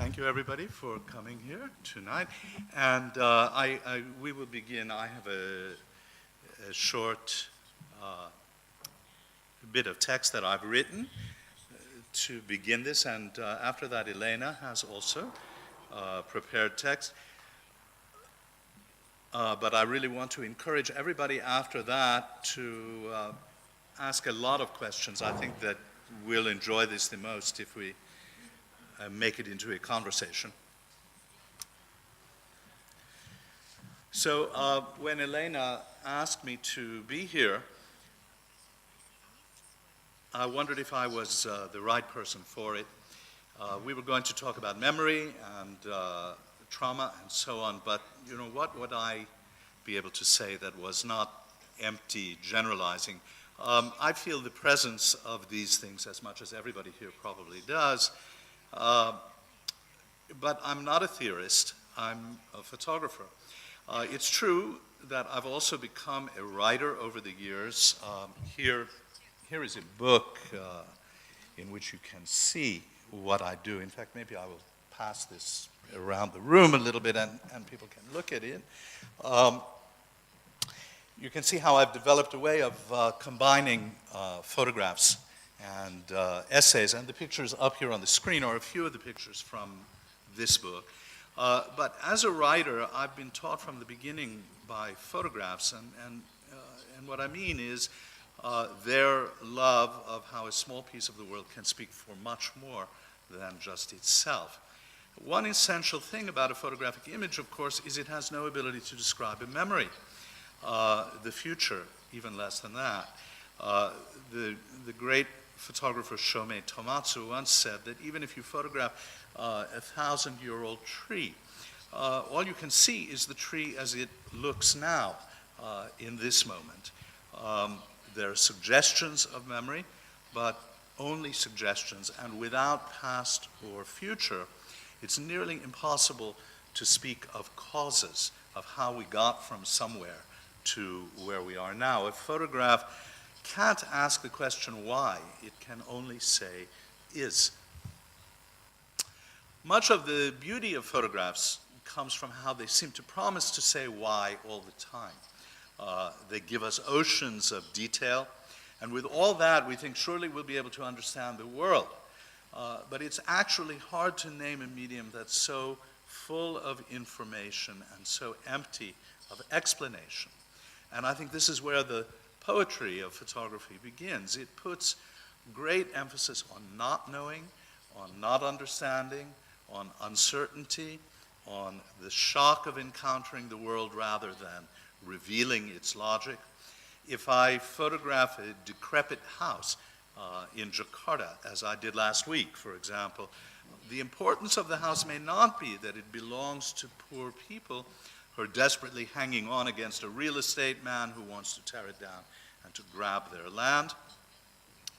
Thank you, everybody, for coming here tonight. And we will begin. I have a short bit of text that I've written to begin this, and after that, Elena has also prepared text. But I really want to encourage everybody after that to ask a lot of questions. I think that we'll enjoy this the most if we make it into a conversation. So when Elena asked me to be here, I wondered if I was the right person for it. We were going to talk about memory and trauma and so on, but you know, what would I be able to say that was not empty generalizing? I feel the presence of these things as much as everybody here probably does, but I'm not a theorist, I'm a photographer. It's true that I've also become a writer over the years. Here is a book in which you can see what I do. In fact, maybe I will pass this around the room a little bit and people can look at it. You can see how I've developed a way of combining photographs and essays, and the pictures up here on the screen are a few of the pictures from this book. But as a writer, I've been taught from the beginning by photographs, and what I mean is their love of how a small piece of the world can speak for much more than just itself. One essential thing about a photographic image, of course, is it has no ability to describe a memory, the future, even less than that. The great photographer Shomei Tomatsu once said that even if you photograph a 1,000-year-old tree, all you can see is the tree as it looks now in this moment. There are suggestions of memory, but only suggestions, and without past or future, it's nearly impossible to speak of causes of how we got from somewhere to where we are now. A photograph can't ask the question why, it can only say is. Much of the beauty of photographs comes from how they seem to promise to say why all the time. They give us oceans of detail, and with all that we think surely we'll be able to understand the world. But it's actually hard to name a medium that's so full of information and so empty of explanation. And I think this is where the poetry of photography begins. It puts great emphasis on not knowing, on not understanding, on uncertainty, on the shock of encountering the world rather than revealing its logic. If I photograph a decrepit house in Jakarta, as I did last week, for example, the importance of the house may not be that it belongs to poor people who are desperately hanging on against a real estate man who wants to tear it down and to grab their land.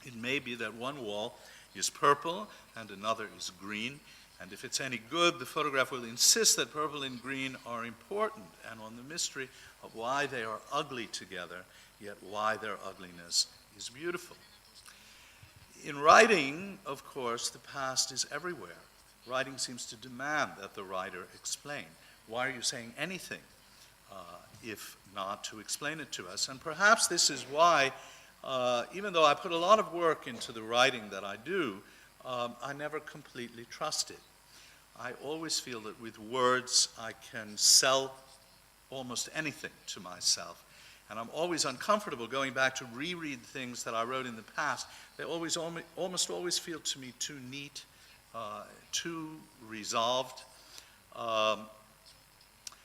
It may be that one wall is purple and another is green, and if it's any good, the photograph will insist that purple and green are important and on the mystery of why they are ugly together, yet why their ugliness is beautiful. In writing, of course, the past is everywhere. Writing seems to demand that the writer explain. Why are you saying anything if not to explain it to us? And perhaps this is why, even though I put a lot of work into the writing that I do, I never completely trust it. I always feel that with words I can sell almost anything to myself. And I'm always uncomfortable going back to reread things that I wrote in the past. They almost always feel to me too neat, too resolved.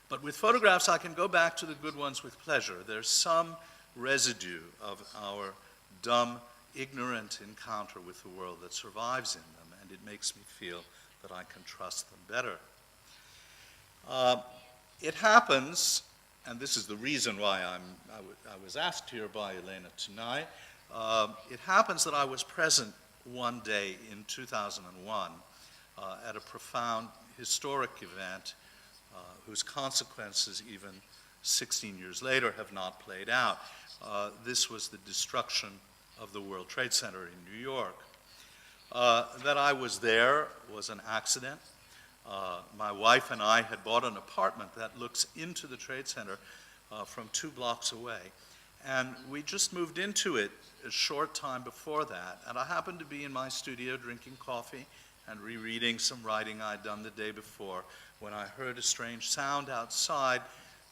But with photographs, I can go back to the good ones with pleasure. There's some residue of our dumb, ignorant encounter with the world that survives in them, and it makes me feel that I can trust them better. It happens, and this is the reason why I was asked here by Elena tonight, it happens that I was present one day in 2001 at a profound historic event whose consequences even 16 years later have not played out. This was the destruction of the World Trade Center in New York. That I was there was an accident. My wife and I had bought an apartment that looks into the Trade Center from 2 blocks away. And we just moved into it a short time before that. And I happened to be in my studio drinking coffee and rereading some writing I'd done the day before when I heard a strange sound outside.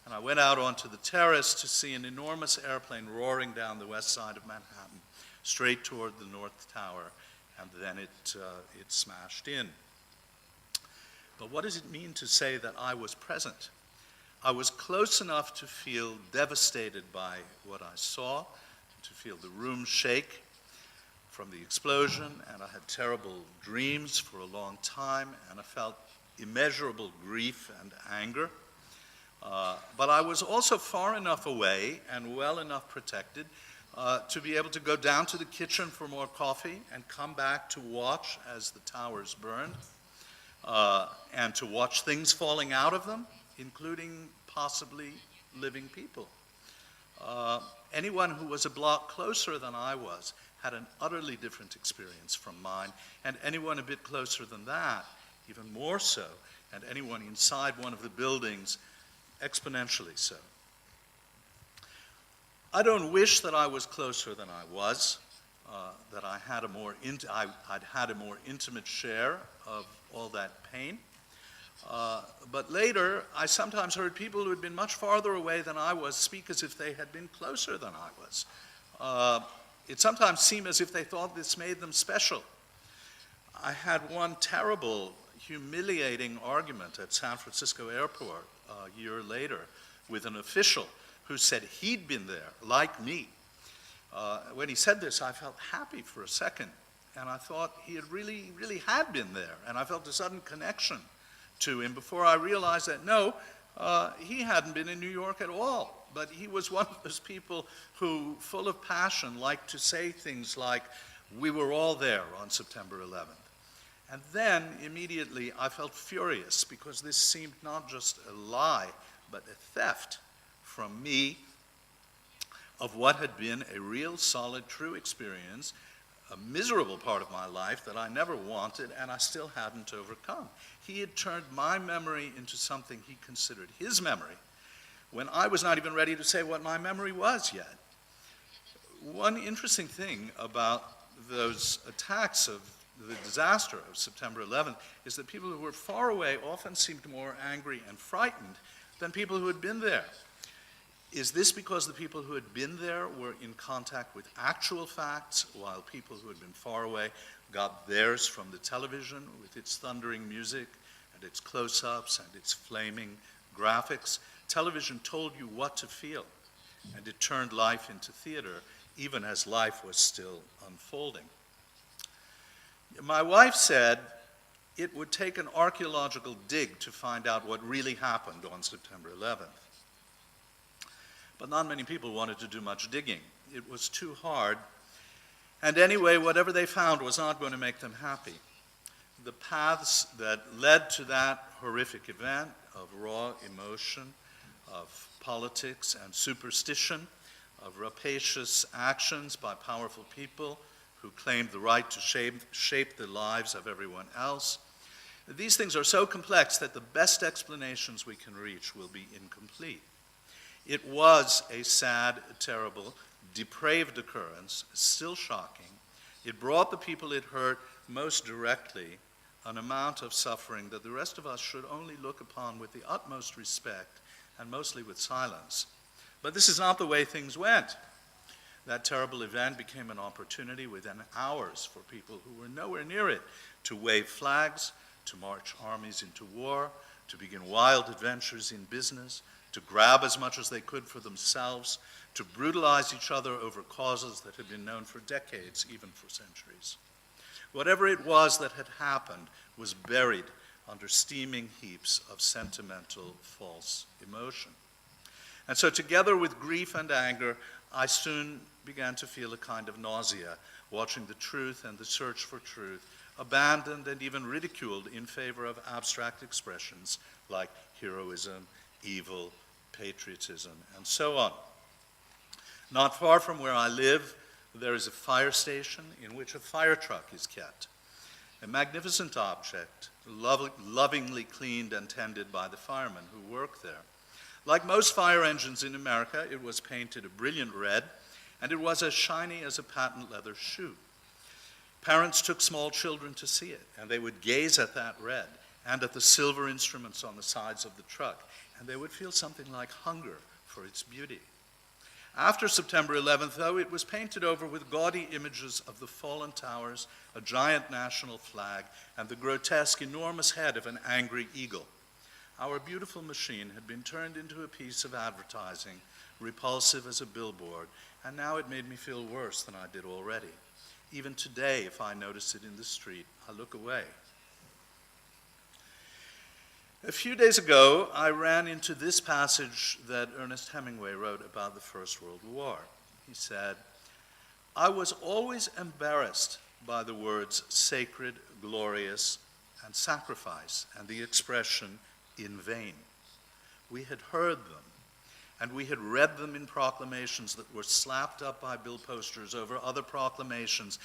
And I went out onto the terrace to see an enormous airplane roaring down the west side of Manhattan, straight toward the North Tower, and then it smashed in. But what does it mean to say that I was present? I was close enough to feel devastated by what I saw, to feel the room shake from the explosion, and I had terrible dreams for a long time, and I felt immeasurable grief and anger. But I was also far enough away and well enough protected to be able to go down to the kitchen for more coffee and come back to watch as the towers burned, and to watch things falling out of them, including possibly living people. Anyone who was a block closer than I was had an utterly different experience from mine, and anyone a bit closer than that, even more so, and anyone inside one of the buildings, exponentially so. I don't wish that I was closer than I was, that I'd had a more intimate share of all that pain. But later, I sometimes heard people who had been much farther away than I was speak as if they had been closer than I was. It sometimes seemed as if they thought this made them special. I had one terrible, humiliating argument at San Francisco airport a year later with an official who said he'd been there, like me. When he said this, I felt happy for a second, and I thought he had really had been there, and I felt a sudden connection to him before I realized that, no, he hadn't been in New York at all, but he was one of those people who, full of passion, liked to say things like, "We were all there on September 11th. And then, immediately, I felt furious because this seemed not just a lie, but a theft from me of what had been a real, solid, true experience, a miserable part of my life that I never wanted and I still hadn't overcome. He had turned my memory into something he considered his memory when I was not even ready to say what my memory was yet. One interesting thing about those attacks of the disaster of September 11th is that people who were far away often seemed more angry and frightened than people who had been there. Is this because the people who had been there were in contact with actual facts, while people who had been far away got theirs from the television with its thundering music and its close-ups and its flaming graphics? Television told you what to feel, and it turned life into theater, even as life was still unfolding. My wife said it would take an archaeological dig to find out what really happened on September 11th. But not many people wanted to do much digging. It was too hard. And anyway, whatever they found was not going to make them happy. The paths that led to that horrific event of raw emotion, of politics and superstition, of rapacious actions by powerful people who claimed the right to shape the lives of everyone else, these things are so complex that the best explanations we can reach will be incomplete. It was a sad, terrible, depraved occurrence, still shocking. It brought the people it hurt most directly an amount of suffering that the rest of us should only look upon with the utmost respect and mostly with silence. But this is not the way things went. That terrible event became an opportunity within hours for people who were nowhere near it to wave flags, to march armies into war, to begin wild adventures in business, to grab as much as they could for themselves, to brutalize each other over causes that had been known for decades, even for centuries. Whatever it was that had happened was buried under steaming heaps of sentimental, false emotion. And so together with grief and anger, I soon began to feel a kind of nausea, watching the truth and the search for truth abandoned and even ridiculed in favor of abstract expressions like heroism, evil, patriotism, and so on. Not far from where I live, there is a fire station in which a fire truck is kept. a magnificent object, lovingly cleaned and tended by the firemen who work there. Like most fire engines in America, it was painted a brilliant red, and it was as shiny as a patent leather shoe. Parents took small children to see it, and they would gaze at that red and at the silver instruments on the sides of the truck, and they would feel something like hunger for its beauty. After September 11th, though, it was painted over with gaudy images of the fallen towers, a giant national flag, and the grotesque, enormous head of an angry eagle. Our beautiful machine had been turned into a piece of advertising, repulsive as a billboard, and now it made me feel worse than I did already. Even today, if I notice it in the street, I look away. A few days ago, I ran into this passage that Ernest Hemingway wrote about the First World War. He said, "I was always embarrassed by the words sacred, glorious, and sacrifice, and the expression in vain. We had heard them, and we had read them in proclamations that were slapped up by bill posters over other proclamations,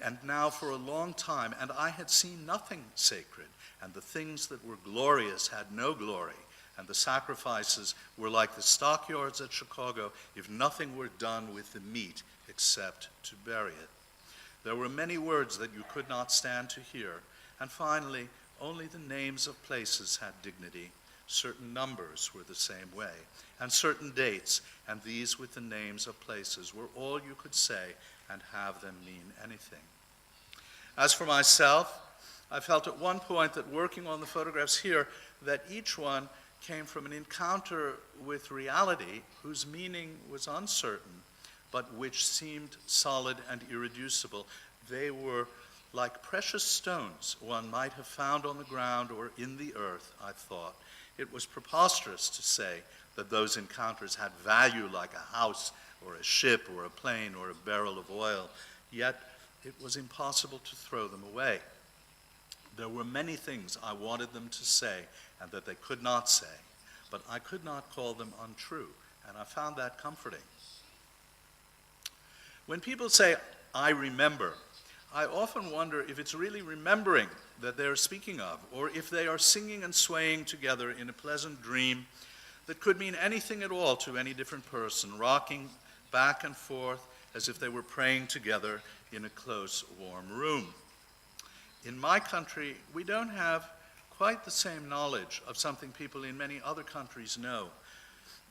and now for a long time, and I had seen nothing sacred, and the things that were glorious had no glory, and the sacrifices were like the stockyards at Chicago if nothing were done with the meat except to bury it. There were many words that you could not stand to hear, and finally, only the names of places had dignity. Certain numbers were the same way, and certain dates, and these with the names of places were all you could say and have them mean anything. As for myself, I felt at one point that working on the photographs here, that each one came from an encounter with reality whose meaning was uncertain, but which seemed solid and irreducible. They were like precious stones one might have found on the ground or in the earth, I thought. It was preposterous to say that those encounters had value like a house or a ship or a plane or a barrel of oil, yet it was impossible to throw them away. There were many things I wanted them to say and that they could not say, but I could not call them untrue, and I found that comforting. When people say, "I remember," I often wonder if it's really remembering that they're speaking of, or if they are singing and swaying together in a pleasant dream that could mean anything at all to any different person, rocking back and forth as if they were praying together in a close, warm room. In my country, we don't have quite the same knowledge of something people in many other countries know: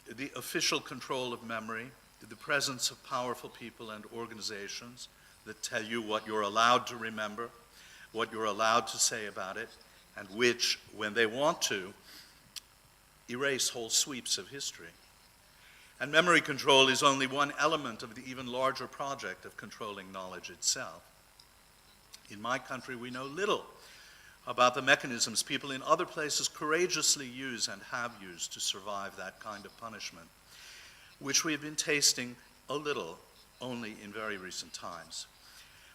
the official control of memory, the presence of powerful people and organizations that tell you what you're allowed to remember, what you're allowed to say about it, and which, when they want to, erase whole sweeps of history. And memory control is only one element of the even larger project of controlling knowledge itself. In my country, we know little about the mechanisms people in other places courageously use and have used to survive that kind of punishment, which we have been tasting a little only in very recent times.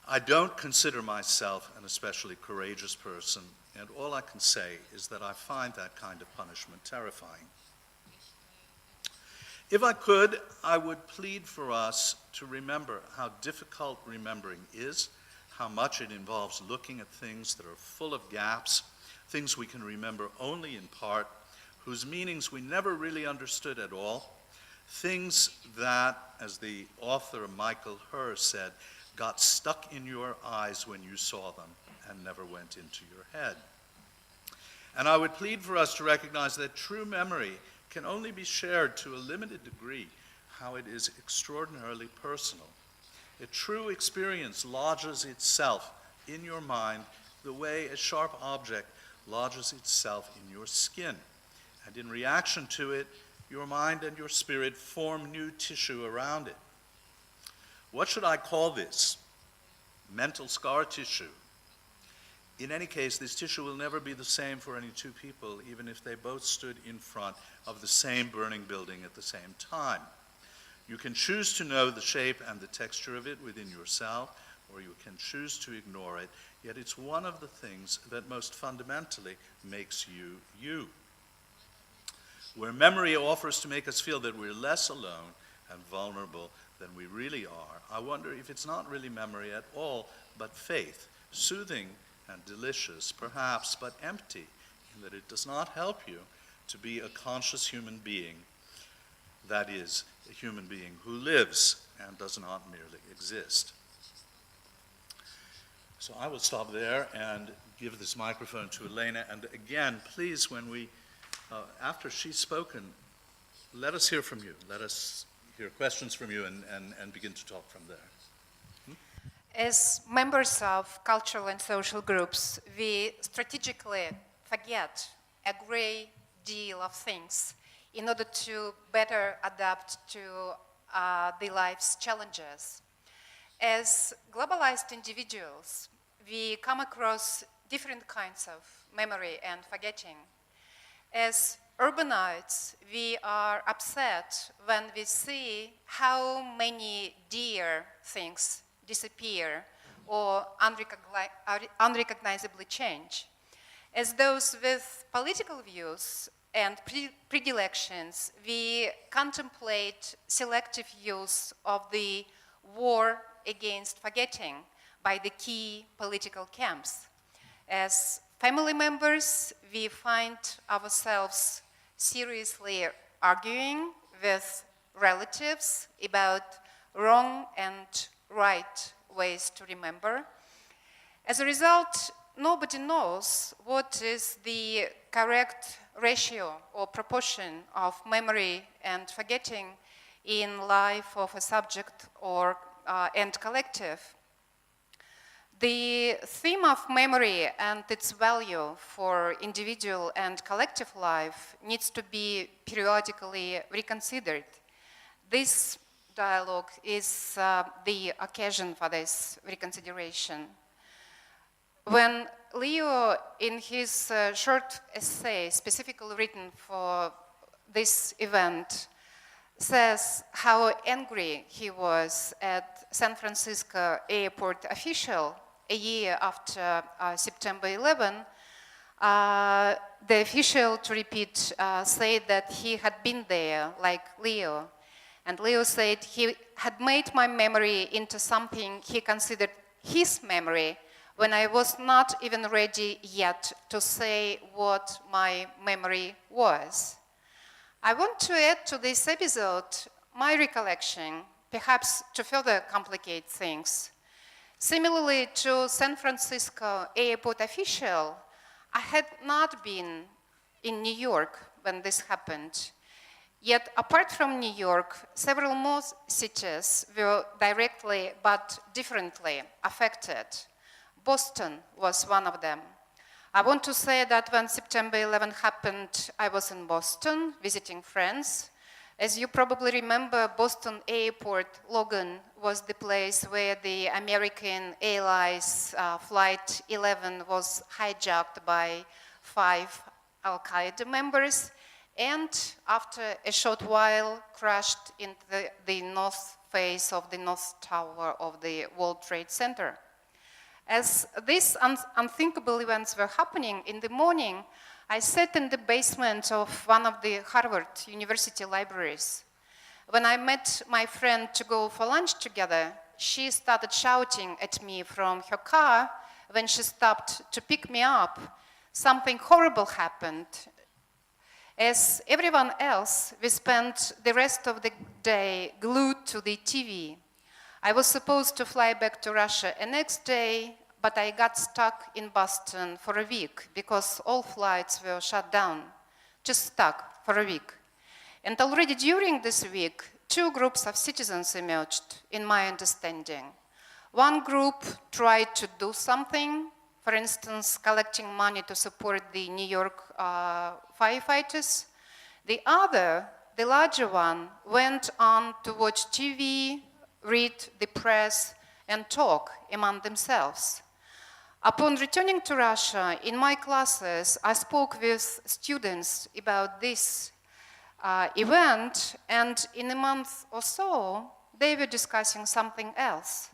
I don't consider myself an especially courageous person, and all I can say is that I find that kind of punishment terrifying. If I could, I would plead for us to remember how difficult remembering is, how much it involves looking at things that are full of gaps, things we can remember only in part, whose meanings we never really understood at all, things that, as the author Michael Herr said, got stuck in your eyes when you saw them and never went into your head. And I would plead for us to recognize that true memory can only be shared to a limited degree, how it is extraordinarily personal. A true experience lodges itself in your mind the way a sharp object lodges itself in your skin. And in reaction to it, your mind and your spirit form new tissue around it. What should I call this? Mental scar tissue. In any case, this tissue will never be the same for any two people, even if they both stood in front of the same burning building at the same time. You can choose to know the shape and the texture of it within yourself, or you can choose to ignore it, yet it's one of the things that most fundamentally makes you, you. Where memory offers to make us feel that we're less alone and vulnerable than we really are, I wonder if it's not really memory at all, but faith, soothing and delicious, perhaps, but empty, in that it does not help you to be a conscious human being, that is, a human being who lives and does not merely exist. So I will stop there and give this microphone to Elena. And again, please, when we, after she's spoken, let us hear from you. Let us hear questions from you and begin to talk from there. As members of cultural and social groups, we strategically forget a great deal of things in order to better adapt to the life's challenges. As globalized individuals, we come across different kinds of memory and forgetting. As urbanites, we are upset when we see how many dear things disappear or unrecognizably change. As those with political views and predilections, we contemplate selective use of the war against forgetting by the key political camps. As family members, we find ourselves seriously arguing with relatives about wrong and right ways to remember. As a result, nobody knows what is the correct ratio or proportion of memory and forgetting in life of a subject or and collective. The theme of memory and its value for individual and collective life needs to be periodically reconsidered. This dialogue is the occasion for this reconsideration. When Leo, in his short essay specifically written for this event, says how angry he was at San Francisco airport official a year after September 11, the official, to repeat, said that he had been there, like Leo. And Leo said he had made my memory into something he considered his memory when I was not even ready yet to say what my memory was. I want to add to this episode my recollection, perhaps to further complicate things. Similarly to San Francisco airport official, I had not been in New York when this happened. Yet, apart from New York, several more cities were directly but differently affected. Boston was one of them. I want to say that when September 11 happened, I was in Boston visiting friends. As you probably remember, Boston Airport, Logan, was the place where the American Airlines Flight 11 was hijacked by 5 Al-Qaeda members, and after a short while crashed into the north face of the North Tower of the World Trade Center. As these unthinkable events were happening in the morning, I sat in the basement of one of the Harvard University libraries. When I met my friend to go for lunch together, she started shouting at me from her car. When she stopped to pick me up, something horrible happened. As everyone else, we spent the rest of the day glued to the TV. I was supposed to fly back to Russia the next day, but I got stuck in Boston for a week because all flights were shut down, just stuck for a week. And already during this week, 2 groups of citizens emerged, in my understanding. One group tried to do something, for instance, collecting money to support the New York firefighters. The other, the larger one, went on to watch TV, read the press, and talk among themselves. Upon returning to Russia, in my classes, I spoke with students about this event, and in a month or so, they were discussing something else.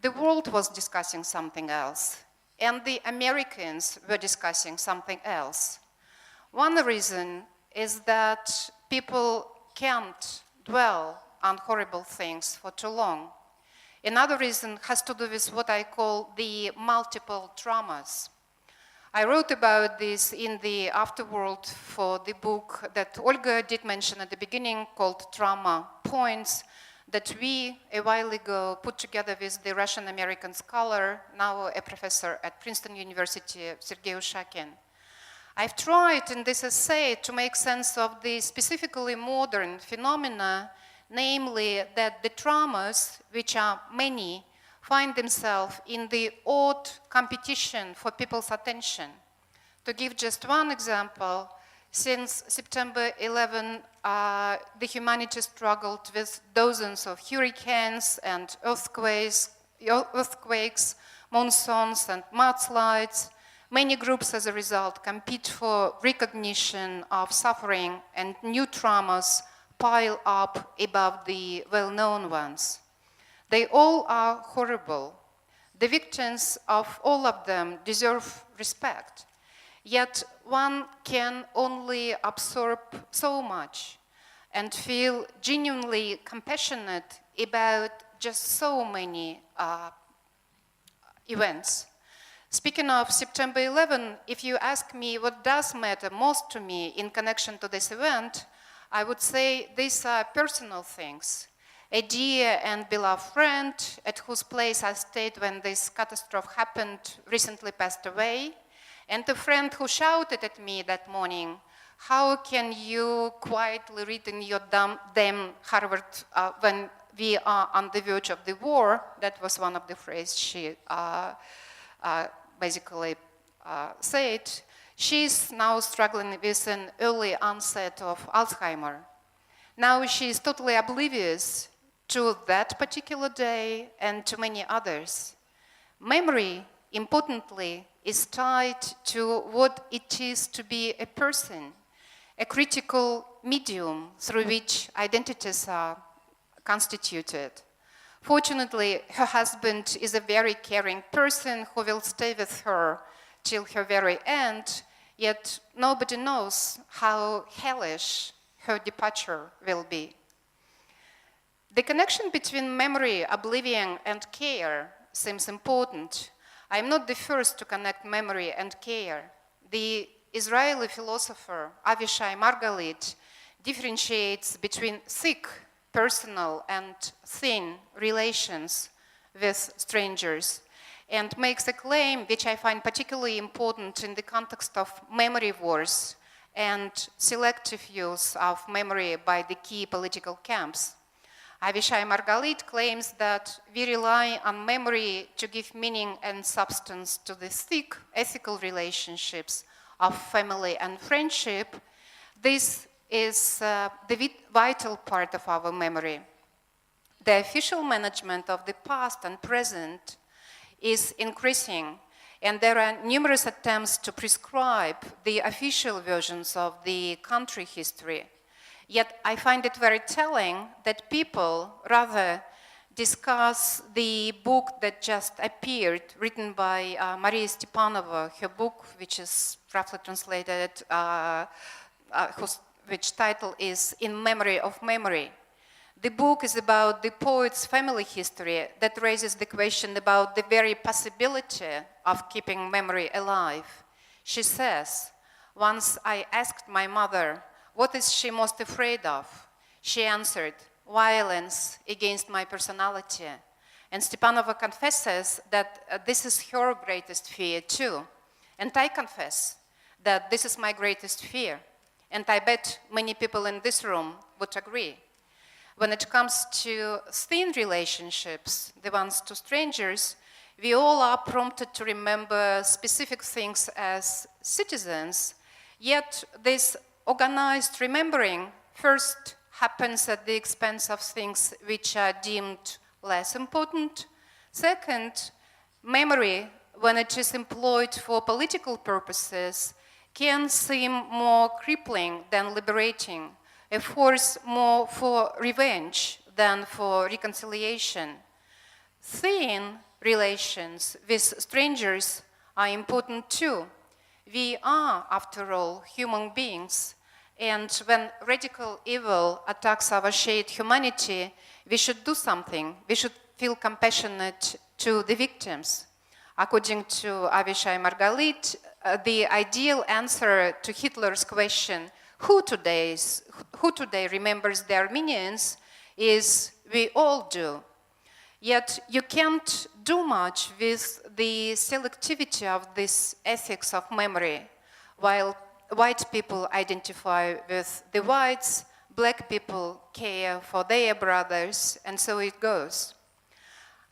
The world was discussing something else, and the Americans were discussing something else. One reason is that people can't dwell on horrible things for too long. Another reason has to do with what I call the multiple traumas. I wrote about this in the afterword for the book that Olga did mention at the beginning called Travma Points, that we, a while ago, put together with the Russian-American scholar, now a professor at Princeton University, Sergei Ushakin. I've tried in this essay to make sense of the specifically modern phenomena, namely that the traumas, which are many, find themselves in the odd competition for people's attention. To give just one example, since September 11, the humanity struggled with dozens of hurricanes and earthquakes, monsoons and mudslides. Many groups, as a result, compete for recognition of suffering, and new traumas pile up above the well-known ones. They all are horrible. The victims of all of them deserve respect. Yet one can only absorb so much and feel genuinely compassionate about just so many events. Speaking of September 11, if you ask me what does matter most to me in connection to this event, I would say these are personal things. A dear and beloved friend at whose place I stayed when this catastrophe happened recently passed away, and a friend who shouted at me that morning, "How can you quietly read in your damn Harvard when we are on the verge of the war?" That was one of the phrases she basically said. She's now struggling with an early onset of Alzheimer. Now she is totally oblivious to that particular day and to many others. Memory, importantly, is tied to what it is to be a person, a critical medium through which identities are constituted. Fortunately, her husband is a very caring person who will stay with her till her very end, yet nobody knows how hellish her departure will be. The connection between memory, oblivion, and care seems important. I'm not the first to connect memory and care. The Israeli philosopher Avishai Margalit differentiates between thick, personal, and thin relations with strangers, and makes a claim which I find particularly important in the context of memory wars and selective use of memory by the key political camps. Avishai Margalit claims that we rely on memory to give meaning and substance to the thick ethical relationships of family and friendship. This is the vital part of our memory. The official management of the past and present is increasing, and there are numerous attempts to prescribe the official versions of the country history. Yet I find it very telling that people rather discuss the book that just appeared, written by Maria Stepanova, her book, which is roughly translated, which title is In Memory of Memory. The book is about the poet's family history that raises the question about the very possibility of keeping memory alive. She says, "Once I asked my mother, what is she most afraid of? She answered, violence against my personality." And Stepanova confesses that this is her greatest fear too. And I confess that this is my greatest fear. And I bet many people in this room would agree. When it comes to thin relationships, the ones to strangers, we all are prompted to remember specific things as citizens, yet this organized remembering first happens at the expense of things which are deemed less important. Second, memory, when it is employed for political purposes, can seem more crippling than liberating, a force more for revenge than for reconciliation. Thin relations with strangers are important too. We are, after all, human beings, and when radical evil attacks our shared humanity, we should do something. We should feel compassionate to the victims. According to Avishai Margalit, the ideal answer to Hitler's question, who today remembers the Armenians, is we all do. Yet you can't do much with the selectivity of this ethics of memory. While white people identify with the whites, black people care for their brothers, and so it goes.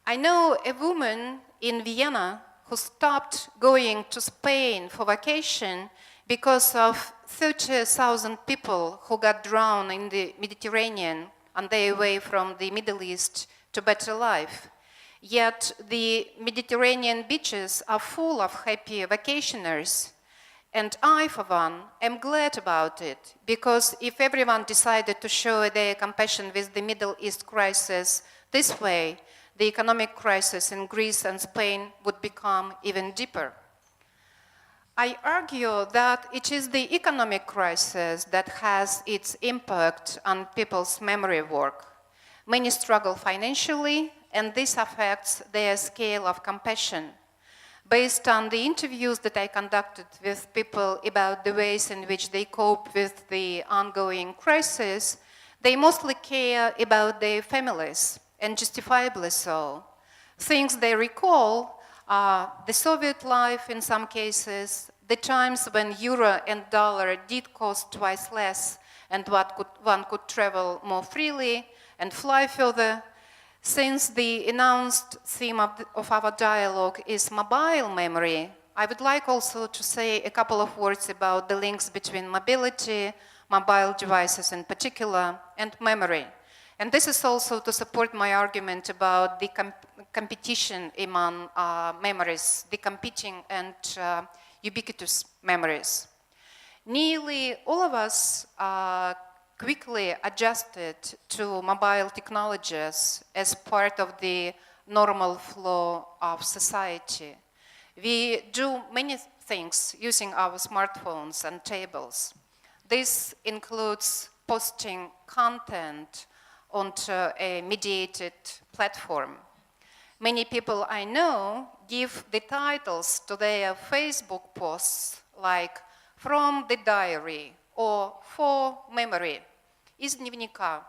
I know a woman in Vienna who stopped going to Spain for vacation because of 30,000 people who got drowned in the Mediterranean on their way from the Middle East to better life. Yet the Mediterranean beaches are full of happy vacationers. And I, for one, am glad about it, because if everyone decided to show their compassion with the Middle East crisis this way, the economic crisis in Greece and Spain would become even deeper. I argue that it is the economic crisis that has its impact on people's memory work. Many struggle financially, and this affects their scale of compassion. Based on the interviews that I conducted with people about the ways in which they cope with the ongoing crisis, they mostly care about their families, and justifiably so. Things they recall are the Soviet life in some cases, the times when euro and dollar did cost twice less and one could travel more freely and fly further. Since the announced theme of our dialogue is mobile memory, I would like also to say a couple of words about the links between mobility, mobile devices in particular, and memory. And this is also to support my argument about the competition among memories, the competing and ubiquitous memories. Nearly all of us quickly adjusted to mobile technologies as part of the normal flow of society. We do many things using our smartphones and tablets. This includes posting content onto a mediated platform. Many people I know give the titles to their Facebook posts like "From the Diary" or "For Memory", из дневника,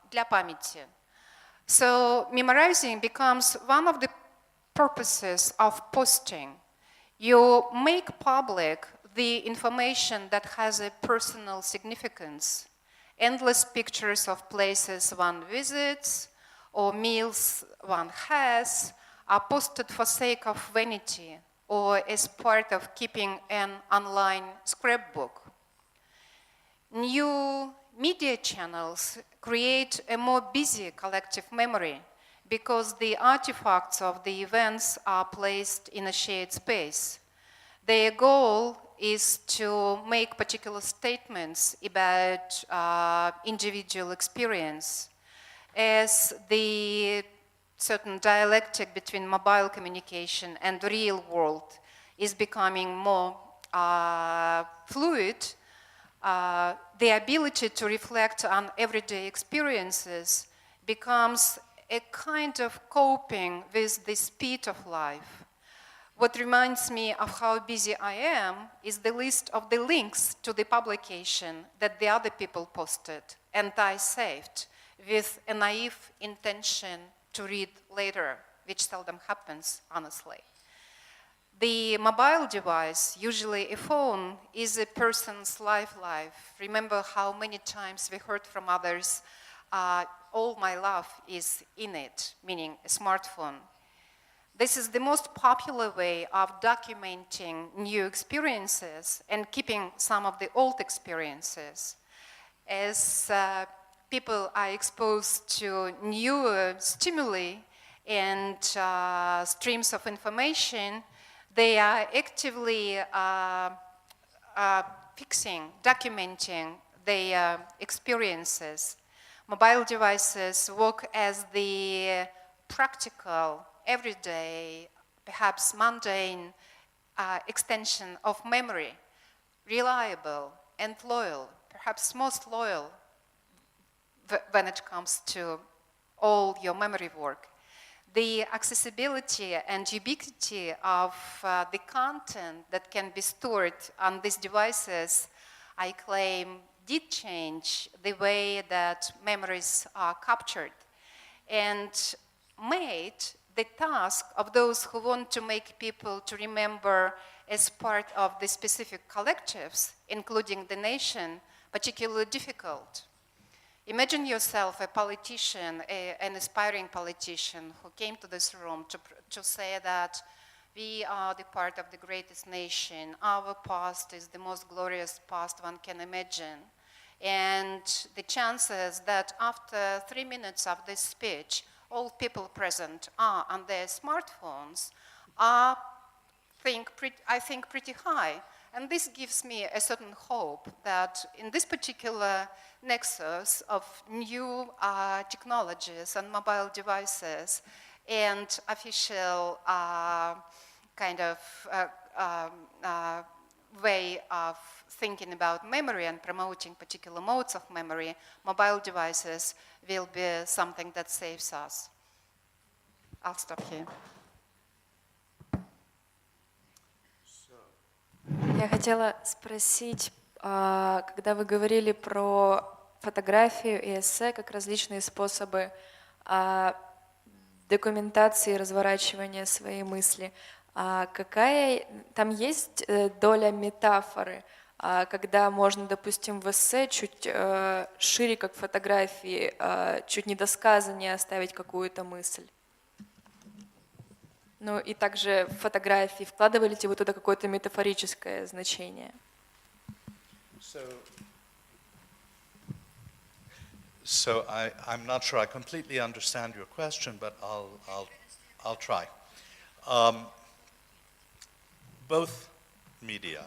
для памяти. So memorizing becomes one of the purposes of posting. You make public the information that has a personal significance. Endless pictures of places one visits or meals one has are posted for sake of vanity or as part of keeping an online scrapbook. New media channels create a more busy collective memory because the artifacts of the events are placed in a shared space. Their goal is to make particular statements about individual experience, as the certain dialectic between mobile communication and the real world is becoming more fluid. The ability to reflect on everyday experiences becomes a kind of coping with the speed of life. What reminds me of how busy I am is the list of the links to the publication that the other people posted and I saved with a naive intention to read later, which seldom happens, honestly. The mobile device, usually a phone, is a person's life. Remember how many times we heard from others, all my life is in it, meaning a smartphone. This is the most popular way of documenting new experiences and keeping some of the old experiences. As people are exposed to new stimuli and streams of information, they are actively documenting their experiences. Mobile devices work as the practical, everyday, perhaps mundane extension of memory, reliable and loyal, perhaps most loyal when it comes to all your memory work. The accessibility and ubiquity of the content that can be stored on these devices, I claim, did change the way that memories are captured and made the task of those who want to make people to remember as part of the specific collectives, including the nation, particularly difficult. Imagine yourself a politician, an aspiring politician who came to this room to say that we are the part of the greatest nation, our past is the most glorious past one can imagine. And the chances that after 3 minutes of this speech, all people present are on their smartphones are, I think, pretty high. And this gives me a certain hope that in this particular nexus of new technologies and mobile devices and official kind of way of thinking about memory and promoting particular modes of memory, mobile devices will be something that saves us. I'll stop here. Я хотела спросить, когда вы говорили про фотографию и эссе как различные способы документации и разворачивания своей мысли, какая там есть доля метафоры, когда можно, допустим, в эссе чуть шире, как фотографии, чуть недосказаннее оставить какую-то мысль? Ну и также в фотографии вкладывали ли вы туда какое-то метафорическое значение? So I'm not sure I completely understand your question, but I'll try. Both media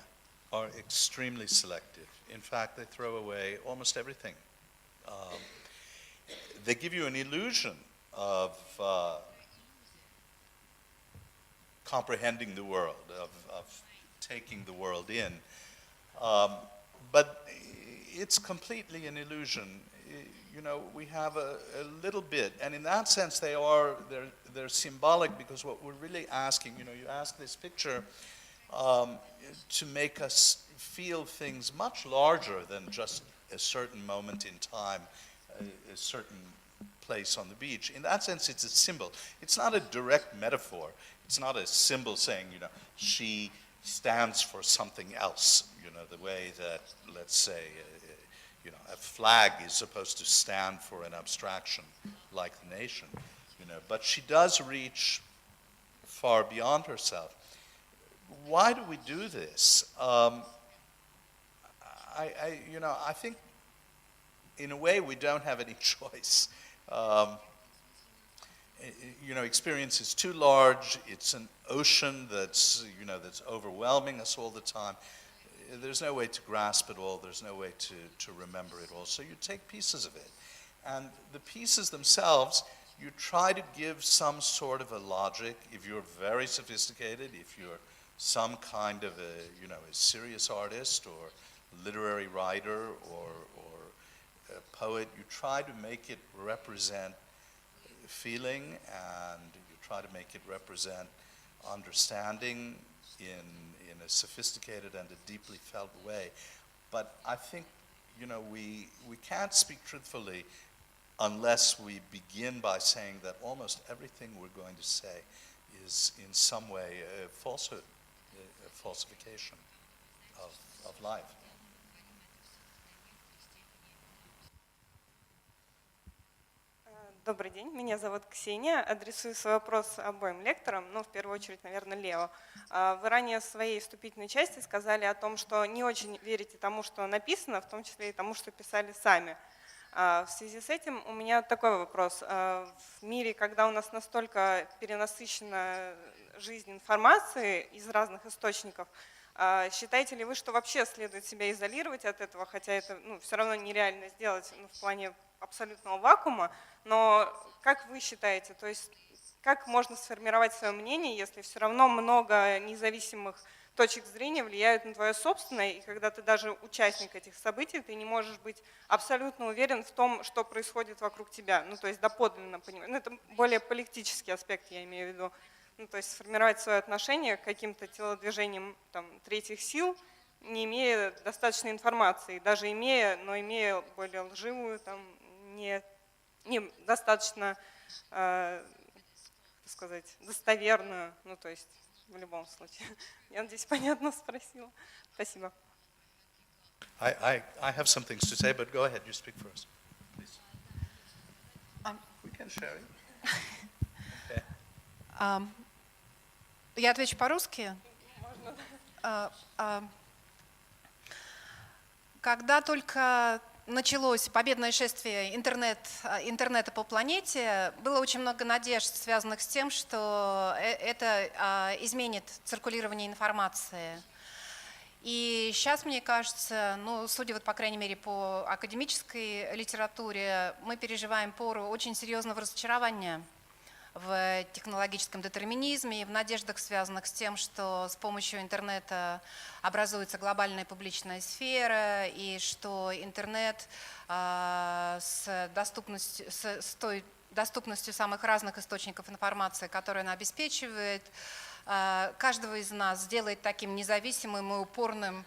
are extremely selective. In fact, they throw away almost everything. They give you an illusion of comprehending the world, of taking the world in. But it's completely an illusion. You know, we have a little bit, and in that sense they're symbolic, because what we're really asking, you know, you ask this picture to make us feel things much larger than just a certain moment in time, a certain place on the beach. In that sense, it's a symbol. It's not a direct metaphor. It's not a symbol saying, you know, she stands for something else, you know, the way that, let's say, you know, a flag is supposed to stand for an abstraction like the nation, you know, but she does reach far beyond herself. Why do we do this? I think in a way we don't have any choice. You know, experience is too large. It's an ocean that's, you know, that's overwhelming us all the time. There's no way to grasp it all. There's no way to remember it all. So you take pieces of it. And the pieces themselves, you try to give some sort of a logic. If you're very sophisticated, if you're some kind of a, you know, a serious artist or literary writer or a poet, you try to make it represent feeling, and you try to make it represent understanding in a sophisticated and a deeply felt way. But I think, you know, we can't speak truthfully unless we begin by saying that almost everything we're going to say is in some way a falsehood, a falsification of life. Добрый день, меня зовут Ксения. Адресую свой вопрос обоим лекторам, но в первую очередь, наверное, Лео. Вы ранее в своей вступительной части сказали о том, что не очень верите тому, что написано, в том числе и тому, что писали сами. В связи с этим у меня такой вопрос. В мире, когда у нас настолько перенасыщена жизнь информации из разных источников, считаете ли вы, что вообще следует себя изолировать от этого, хотя это все равно нереально сделать в плане абсолютного вакуума, но как вы считаете, то есть как можно сформировать свое мнение, если все равно много независимых точек зрения влияют на твое собственное, и когда ты даже участник этих событий, ты не можешь быть абсолютно уверен в том, что происходит вокруг тебя. Ну, то есть доподлинно понимать. Ну, это более политический аспект, я имею в виду. Ну, то есть сформировать свое отношение к каким-то телодвижениям там, третьих сил, не имея достаточной информации, даже имея, но имея более лживую, там, не достаточно, так сказать, достоверную, ну, то есть в любом случае. Я надеюсь, понятно спросила. Спасибо. I have some things to say, but go ahead, you speak first, please. We can share it. Okay. Я отвечу по-русски. Когда только началось победное шествие интернета по планете, было очень много надежд, связанных с тем, что это изменит циркулирование информации. И сейчас, мне кажется, ну, судя, вот, по крайней мере, по академической литературе, мы переживаем пору очень серьезного разочарования в технологическом детерминизме и в надеждах, связанных с тем, что с помощью интернета образуется глобальная публичная сфера, и что интернет с той доступностью самых разных источников информации, которые она обеспечивает, каждого из нас сделает таким независимым и упорным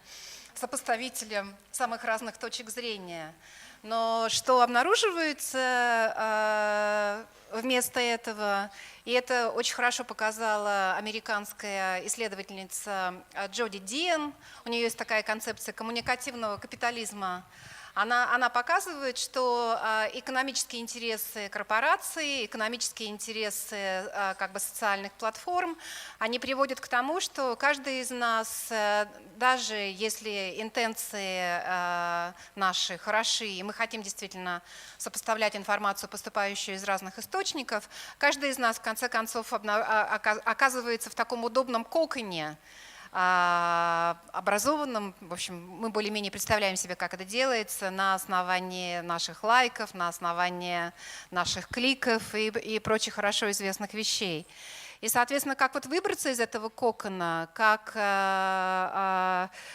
сопоставителем самых разных точек зрения. Но что обнаруживается вместо этого, и это очень хорошо показала американская исследовательница Джоди Диен, у нее есть такая концепция коммуникативного капитализма. Она показывает, что экономические интересы корпораций, экономические интересы как бы социальных платформ, они приводят к тому, что каждый из нас, даже если интенции наши хороши, и мы хотим действительно сопоставлять информацию, поступающую из разных источников, каждый из нас в конце концов оказывается в таком удобном коконе, образованным, в общем, мы более-менее представляем себе, как это делается, на основании наших лайков, на основании наших кликов и прочих хорошо известных вещей. И, соответственно, как вот выбраться из этого кокона, как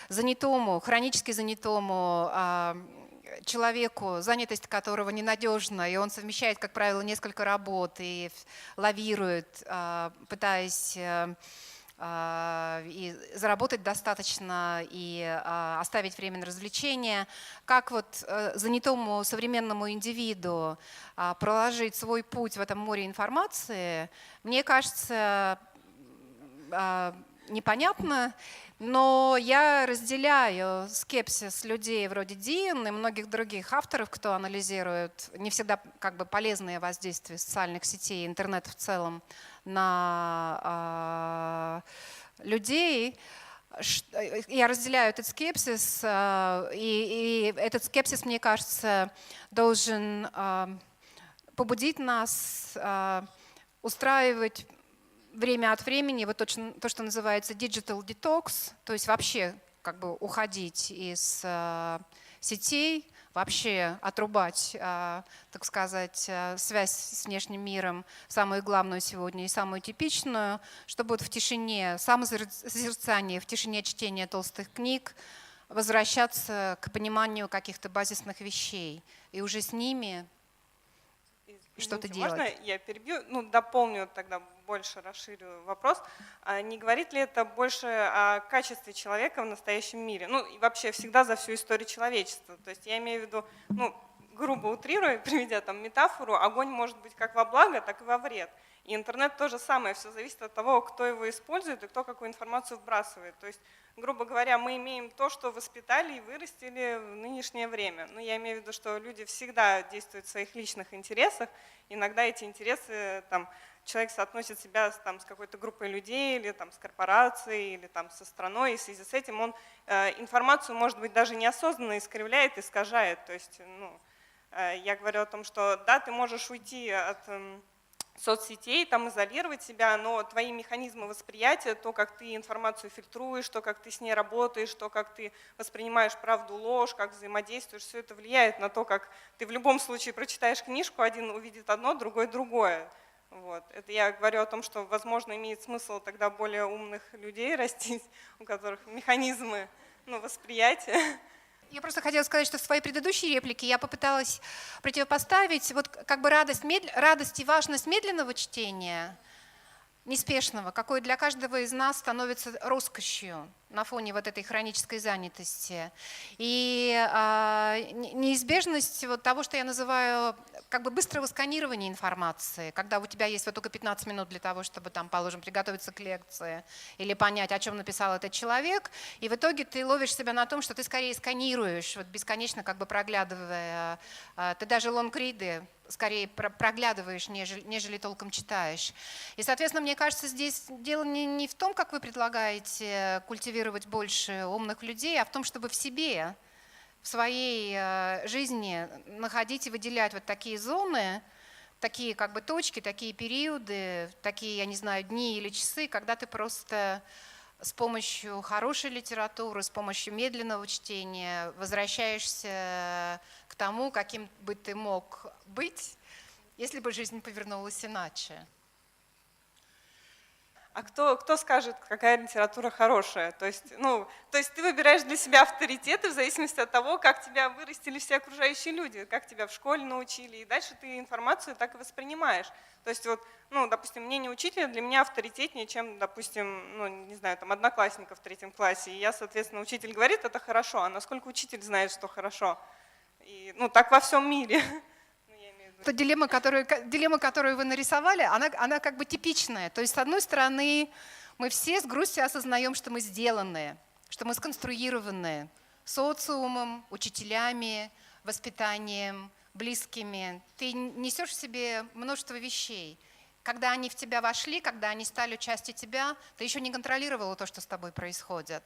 занятому, хронически занятому человеку, занятость которого ненадежна, и он совмещает, как правило, несколько работ и лавирует, пытаясь и заработать достаточно, и оставить время на развлечения, как вот занятому современному индивиду проложить свой путь в этом море информации, мне кажется, непонятно, но я разделяю скепсис людей вроде Диен и многих других авторов, кто анализирует не всегда как бы полезные воздействия социальных сетей и интернета в целом на людей. Я разделяю этот скепсис, и этот скепсис, мне кажется, должен побудить нас устраивать время от времени вот то, что называется digital detox, то есть вообще как бы уходить из сетей, вообще отрубать, так сказать, связь с внешним миром, самую главную сегодня и самую типичную, чтобы вот в тишине самосозерцания, в тишине чтения толстых книг возвращаться к пониманию каких-то базисных вещей и уже с ними что-то делать. Можно я перебью? Ну, дополню тогда, больше расширю вопрос. Не говорит ли это больше о качестве человека в настоящем мире? Ну, и вообще всегда за всю историю человечества. То есть я имею в виду, ну, грубо утрируя, приведя там метафору, огонь может быть как во благо, так и во вред. И интернет то же самое, все зависит от того, кто его использует и кто какую информацию вбрасывает. То есть, грубо говоря, мы имеем то, что воспитали и вырастили в нынешнее время. Но я имею в виду, что люди всегда действуют в своих личных интересах. Иногда эти интересы, там, человек соотносит себя с какой-то группой людей, или там, с корпорацией, или там, со страной, и в связи с этим он информацию, может быть, даже неосознанно искривляет, искажает. То есть, ну, я говорю о том, что да, ты можешь уйти от соцсетей, там изолировать себя, но твои механизмы восприятия, то, как ты информацию фильтруешь, то, как ты с ней работаешь, то, как ты воспринимаешь правду, ложь, как взаимодействуешь, все это влияет на то, как ты в любом случае прочитаешь книжку, один увидит одно, другой другое. Вот. Это я говорю о том, что, возможно, имеет смысл тогда более умных людей растить, у которых механизмы восприятия. Я просто хотела сказать, что в своей предыдущей реплике я попыталась противопоставить вот как бы радость и важность медленного чтения, неспешного, какое для каждого из нас становится роскошью на фоне вот этой хронической занятости. И неизбежность вот того, что я называю как бы быстрого сканирования информации, когда у тебя есть вот только 15 минут для того, чтобы там, положим, приготовиться к лекции или понять, о чем написал этот человек, и в итоге ты ловишь себя на том, что ты скорее сканируешь, вот бесконечно как бы проглядывая, ты даже лонгриды скорее проглядываешь, нежели толком читаешь. И, соответственно, мне кажется, здесь дело не в том, как вы предлагаете культивировать больше умных людей, а в том, чтобы в себе, в своей жизни находить и выделять вот такие зоны, такие как бы точки, такие периоды, такие, я не знаю, дни или часы, когда ты просто с помощью хорошей литературы, с помощью медленного чтения возвращаешься к тому, каким бы ты мог быть, если бы жизнь повернулась иначе. А кто скажет, какая литература хорошая? То есть ты выбираешь для себя авторитеты в зависимости от того, как тебя вырастили все окружающие люди, как тебя в школе научили, и дальше ты информацию так и воспринимаешь. То есть допустим, мнение учителя для меня авторитетнее, чем, допустим, не знаю, там одноклассника в 3 классе. И я, соответственно, учитель говорит, это хорошо, а насколько учитель знает, что хорошо? И так во всем мире. Эта дилемма, которую вы нарисовали, она как бы типичная. То есть, с одной стороны, мы все с грустью осознаем, что мы сделаны, что мы сконструированы социумом, учителями, воспитанием, близкими. Ты несешь в себе множество вещей. Когда они в тебя вошли, когда они стали частью тебя, ты еще не контролировала то, что с тобой происходит.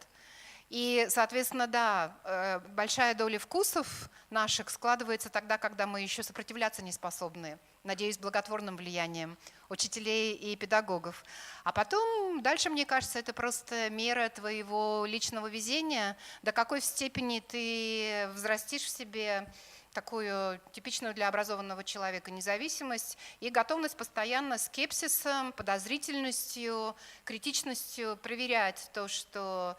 И, соответственно, да, большая доля вкусов наших складывается тогда, когда мы еще сопротивляться не способны, надеюсь, благотворным влиянием учителей и педагогов. А потом, дальше, мне кажется, это просто мера твоего личного везения, до какой степени ты взрастишь в себе такую типичную для образованного человека независимость и готовность постоянно скепсисом, подозрительностью, критичностью проверять то, что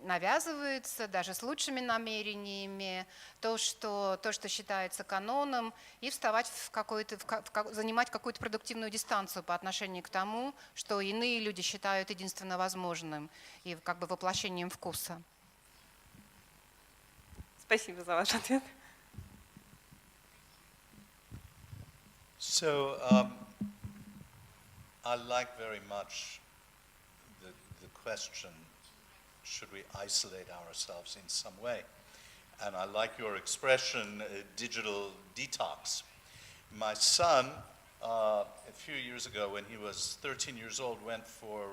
навязывается, даже с лучшими намерениями, то, что считается каноном, и вставать занимать какую-то продуктивную дистанцию по отношению к тому, что иные люди считают единственно возможным и как бы воплощением вкуса. Спасибо за ваш ответ. So I like very much the question, should we isolate ourselves in some way? And I like your expression, digital detox. My son, a few years ago when he was 13 years old, went for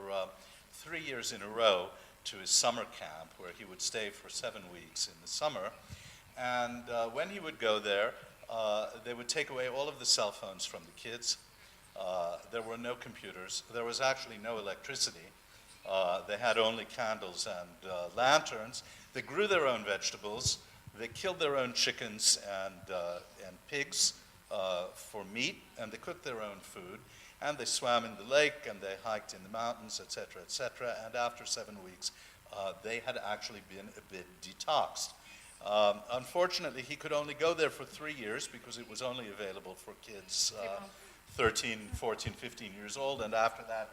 3 years in a row to his summer camp where he would stay for 7 weeks in the summer. And when he would go there, they would take away all of the cell phones from the kids. There were no computers. There was actually no electricity. They had only candles and lanterns. They grew their own vegetables. They killed their own chickens and pigs for meat, and they cooked their own food. And they swam in the lake, and they hiked in the mountains, etc., etc. And after 7 weeks, they had actually been a bit detoxed. Unfortunately, he could only go there for 3 years because it was only available for kids 13, 14, 15 years old, and after that,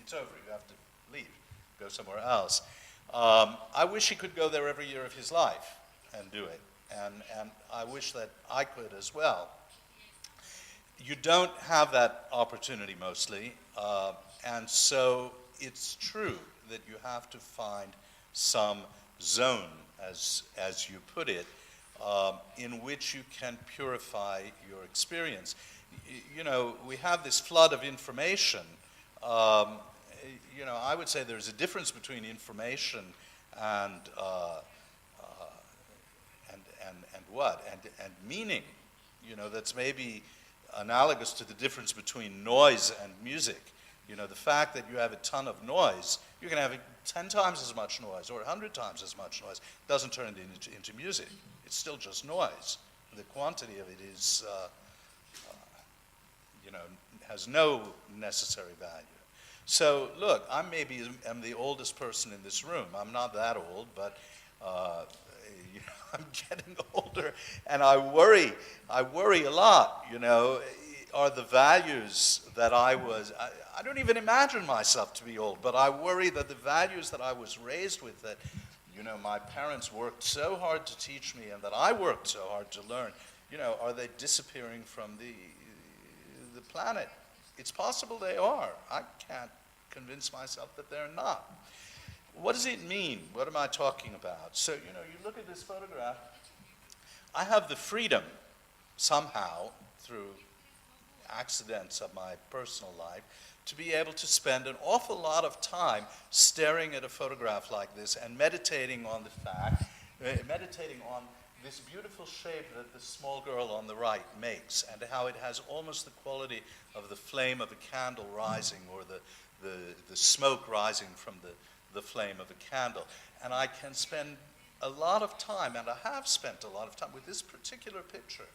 it's over. You have to leave, go somewhere else. I wish he could go there every year of his life and do it, and I wish that I could as well. You don't have that opportunity mostly, and so it's true that you have to find some zone, as you put it, in which you can purify your experience. You know, we have this flood of information. You know, I would say there's a difference between information and meaning. You know, that's maybe analogous to the difference between noise and music. You know, the fact that you have a ton of noise, you can have 10 times as much noise or 100 times as much noise, doesn't turn it into music. It's still just noise. The quantity of it is, has no necessary value. So look, I maybe am the oldest person in this room. I'm not that old, but I'm getting older, and I worry a lot, are the values that I don't even imagine myself to be old, but I worry that the values that I was raised with, that, my parents worked so hard to teach me and that I worked so hard to learn, are they disappearing from the planet? It's possible they are. I can't convince myself that they're not. What does it mean? What am I talking about? So, you look at this photograph. I have the freedom, somehow, through accidents of my personal life, to be able to spend an awful lot of time staring at a photograph like this and meditating on this beautiful shape that the small girl on the right makes, and how it has almost the quality of the flame of a candle rising, or the smoke rising from the flame of a candle. And I can spend a lot of time, and I have spent a lot of time with this particular picture,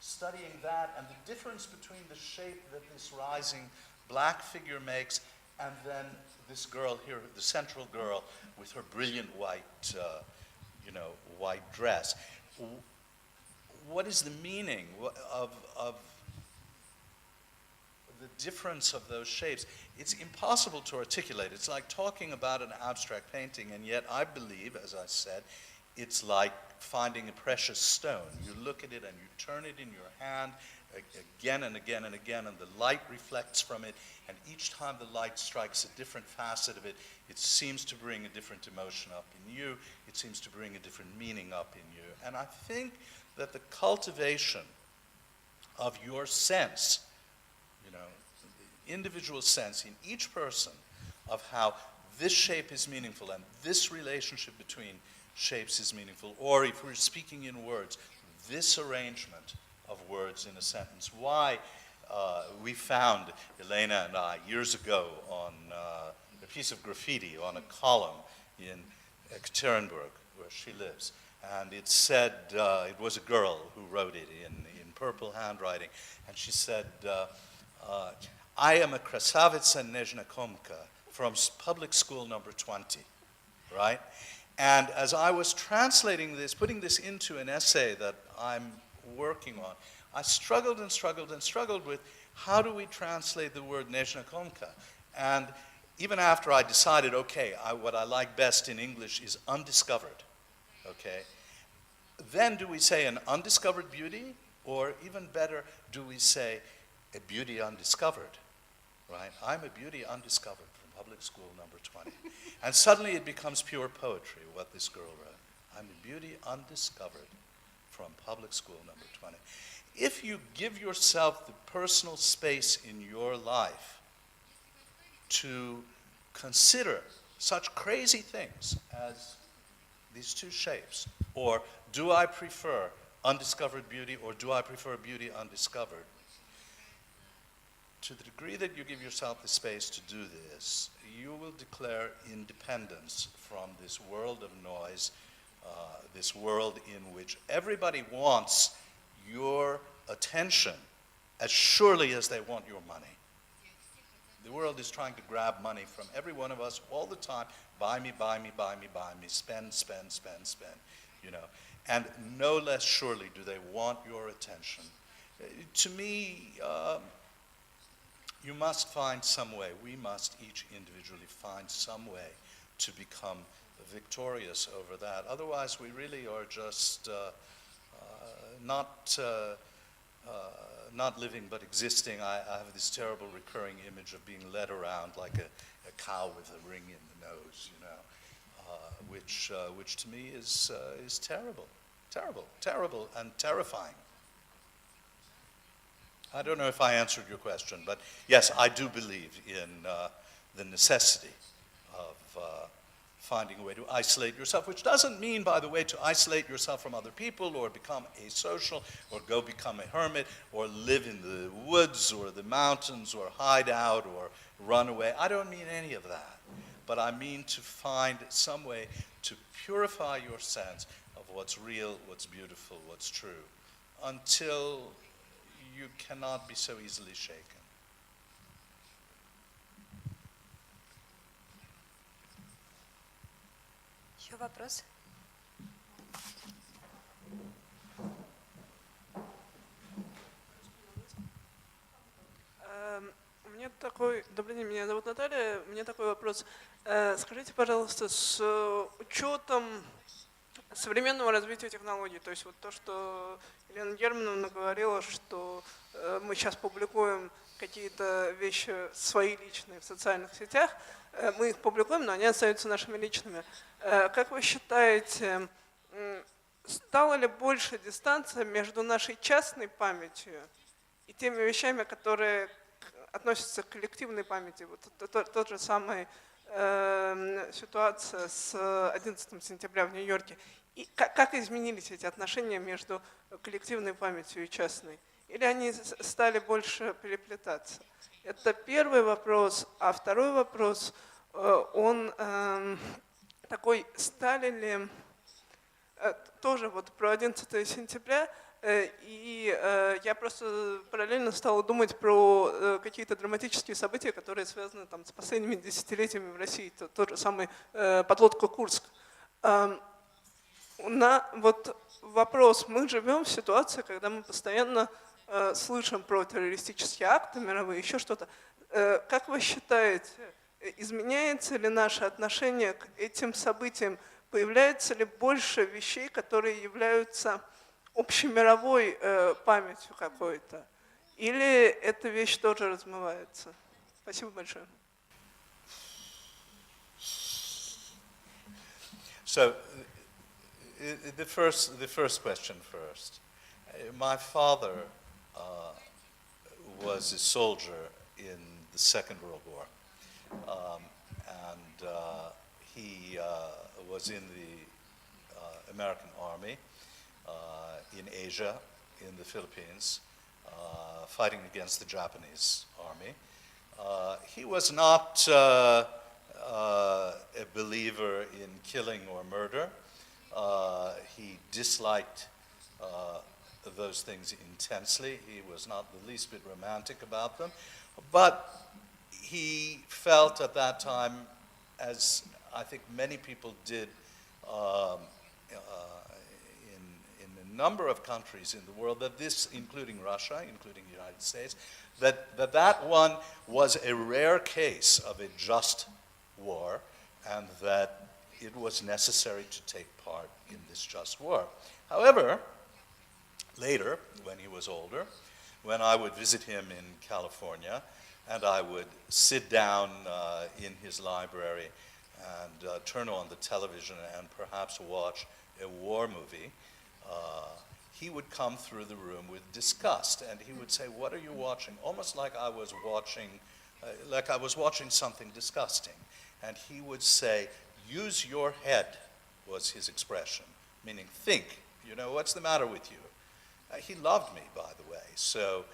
studying that and the difference between the shape that this rising black figure makes and then this girl here, the central girl, with her brilliant white, white dress. What is the meaning of the difference of those shapes? It's impossible to articulate. It's like talking about an abstract painting, and yet I believe, as I said, it's like finding a precious stone. You look at it and you turn it in your hand again and again and again, and the light reflects from it, and each time the light strikes a different facet of it, it seems to bring a different emotion up in you. It seems to bring a different meaning up in you. And I think that the cultivation of your sense, the individual sense in each person of how this shape is meaningful and this relationship between shapes is meaningful, or if we're speaking in words, this arrangement of words in a sentence. Why we found, Elena and I, years ago on a piece of graffiti on a column in Ekaterinburg, where she lives. And it said, it was a girl who wrote it in purple handwriting. And she said, I am a Krasavitsa Nezhnekomka from public school number 20, right? And as I was translating this, putting this into an essay that I'm working on, I struggled and struggled and struggled with how do we translate the word Nezhnekomka? And even after I decided, okay, what I like best in English is undiscovered, okay? Then do we say an undiscovered beauty? Or even better, do we say a beauty undiscovered, right? I'm a beauty undiscovered from public school number 20. And suddenly it becomes pure poetry, what this girl wrote. I'm a beauty undiscovered from public school number 20. If you give yourself the personal space in your life to consider such crazy things as these two shapes, or do I prefer undiscovered beauty, or do I prefer beauty undiscovered? To the degree that you give yourself the space to do this, you will declare independence from this world of noise, this world in which everybody wants your attention as surely as they want your money. The world is trying to grab money from every one of us all the time. Buy me, buy me, buy me, buy me, spend, spend, spend, spend, And no less surely do they want your attention. To me, you must find some way, we must each individually find some way to become victorious over that. Otherwise, we really are just not living but existing. I have this terrible recurring image of being led around like a cow with a ring in the nose, which to me is terrible, terrible, terrible, and terrifying. I don't know if I answered your question, but yes, I do believe in the necessity of finding a way to isolate yourself, which doesn't mean, by the way, to isolate yourself from other people or become asocial or go become a hermit or live in the woods or the mountains or hide out or run away. I don't mean any of that, but I mean to find some way to purify your sense of what's real, what's beautiful, what's true, until you cannot be so easily shaken. Еще вопрос? У меня такой, добрый день, меня зовут Наталья, у меня такой вопрос. Скажите, пожалуйста, с учетом современного развития технологий, то есть вот то, что Елена Германовна говорила, что мы сейчас публикуем какие-то вещи свои личные в социальных сетях, мы их публикуем, но они остаются нашими личными. Как вы считаете, стала ли больше дистанция между нашей частной памятью и теми вещами, которые относятся к коллективной памяти? Вот тот же самый ситуация с 11 сентября в Нью-Йорке. И как изменились эти отношения между коллективной памятью и частной? Или они стали больше переплетаться? Это первый вопрос. А второй вопрос, он такой, стали ли тоже вот про 11 сентября, и я просто параллельно стала думать про какие-то драматические события, которые связаны там с последними десятилетиями в России. Тот же самый подлодка Курск. Вот вопрос. Мы живем в ситуации, когда мы постоянно слышим про террористические акты мировые, еще что-то. Как вы считаете, изменяется ли наше отношение к этим событиям? Появляется ли больше вещей, которые являются общемировой памятью какой-то? Или эта вещь тоже размывается? Спасибо большое. So, the first question first. My father was a soldier in the Second World War, and he was in the American Army in Asia, in the Philippines, fighting against the Japanese army. He was not a believer in killing or murder. He disliked those things intensely. He was not the least bit romantic about them. But he felt at that time, as I think many people did in a number of countries in the world, that this, including Russia, including the United States, that one was a rare case of a just war, and that it was necessary to take part in this just war. However, later, when he was older, when I would visit him in California, and I would sit down in his library and turn on the television and perhaps watch a war movie, he would come through the room with disgust, and he would say, "What are you watching?" Almost like I was watching something disgusting. And he would say, "Use your head," was his expression, meaning think, what's the matter with you? He loved me, by the way, so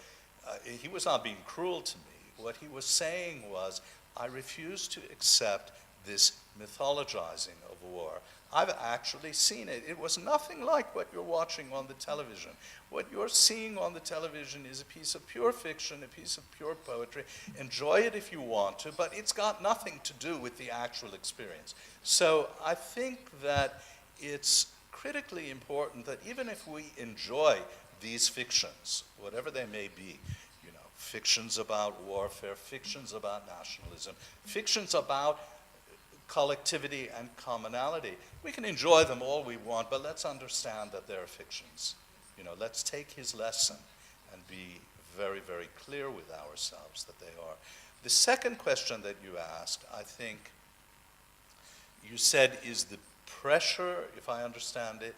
he was not being cruel to me. What he was saying was, I refuse to accept this mythologizing of war. I've actually seen it. It was nothing like what you're watching on the television. What you're seeing on the television is a piece of pure fiction, a piece of pure poetry. Enjoy it if you want to, but it's got nothing to do with the actual experience. So I think that it's critically important that even if we enjoy these fictions, whatever they may be, fictions about warfare, fictions about nationalism, fictions about collectivity and commonality. We can enjoy them all we want, but let's understand that they're fictions. Let's take his lesson and be very, very clear with ourselves that they are. The second question that you asked, I think you said, is the pressure, if I understand it,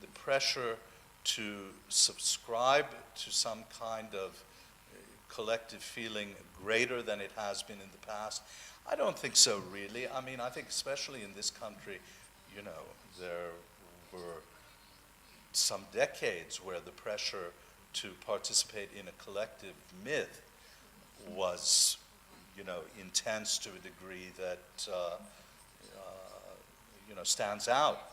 the pressure to subscribe to some kind of collective feeling greater than it has been in the past? I don't think so, really. I mean, I think especially in this country, there were some decades where the pressure to participate in a collective myth was, intense to a degree that, stands out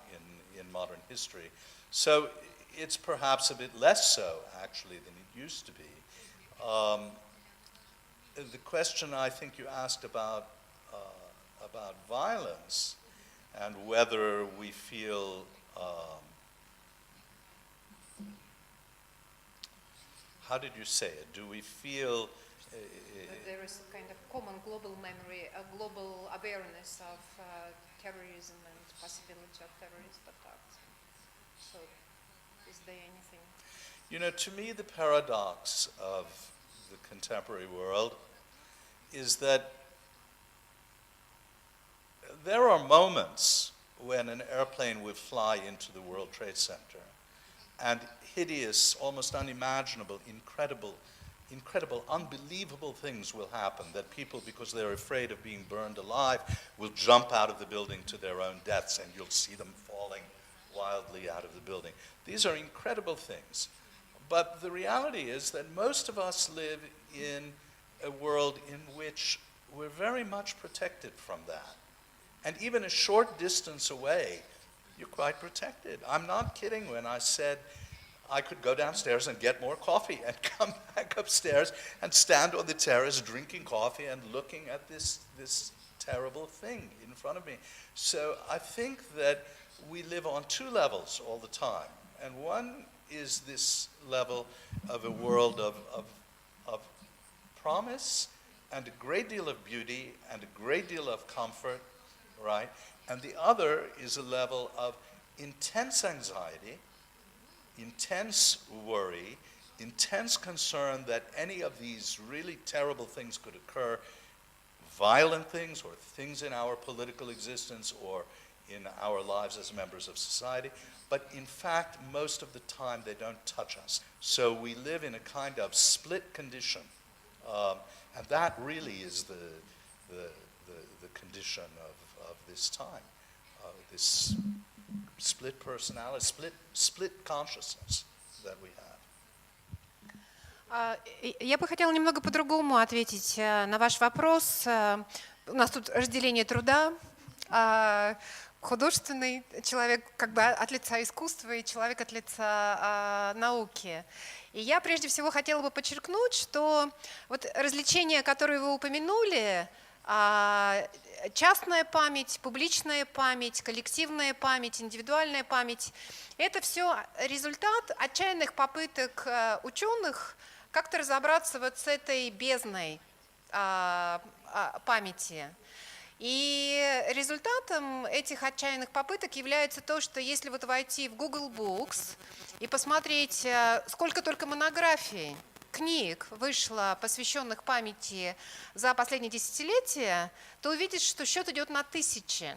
in modern history. So it's perhaps a bit less so, actually, than it used to be. The question I think you asked about violence and whether we feel how did you say it? Do we feel that there is a kind of common global memory, a global awareness of terrorism and possibility of terrorist attacks? So, is there anything? You know, to me, the paradox of the contemporary world is that there are moments when an airplane would fly into the World Trade Center and hideous, almost unimaginable, incredible, unbelievable things will happen, that people, because they're afraid of being burned alive, will jump out of the building to their own deaths, and you'll see them falling wildly out of the building. These are incredible things. But the reality is that most of us live in a world in which we're very much protected from that. And even a short distance away, you're quite protected. I'm not kidding when I said I could go downstairs and get more coffee and come back upstairs and stand on the terrace drinking coffee and looking at this terrible thing in front of me. So I think that we live on two levels all the time. And one is this level of a world of promise and a great deal of beauty and a great deal of comfort, right? And the other is a level of intense anxiety, intense worry, intense concern that any of these really terrible things could occur, violent things or things in our political existence or in our lives as members of society, but in fact, most of the time they don't touch us. So we live in a kind of split condition, and that really is the condition of this time, this split personality, split consciousness that we have. Я бы хотела немного по-другому ответить на ваш вопрос. У нас тут разделение труда. Художественный человек как бы от лица искусства и человек от лица науки. И я прежде всего хотела бы подчеркнуть, что вот развлечения, которые вы упомянули, частная память, публичная память, коллективная память, индивидуальная память, это все результат отчаянных попыток ученых как-то разобраться вот с этой бездной памяти. И результатом этих отчаянных попыток является то, что если вот войти в Google Books и посмотреть, сколько только монографий, книг вышло, посвященных памяти за последние десятилетия, то увидишь, что счет идет на тысячи.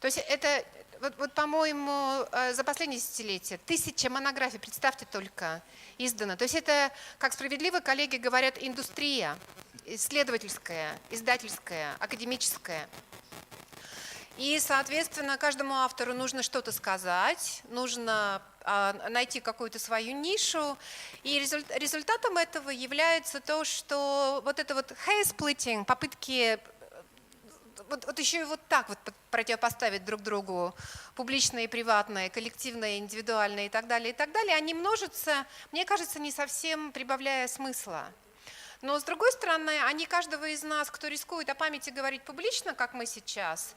То есть это, вот по-моему, за последние десятилетия 1000 монографий, представьте только, издано. То есть это, как справедливо коллеги говорят, индустрия, исследовательская, издательская, академическая. И, соответственно, каждому автору нужно что-то сказать, нужно найти какую-то свою нишу. И результатом этого является то, что вот это вот hair-splitting, попытки вот еще и вот так вот противопоставить друг другу публичное и приватное, коллективное, индивидуальное и так далее, они множатся, мне кажется, не совсем прибавляя смысла. Но, с другой стороны, они каждого из нас, кто рискует о памяти говорить публично, как мы сейчас,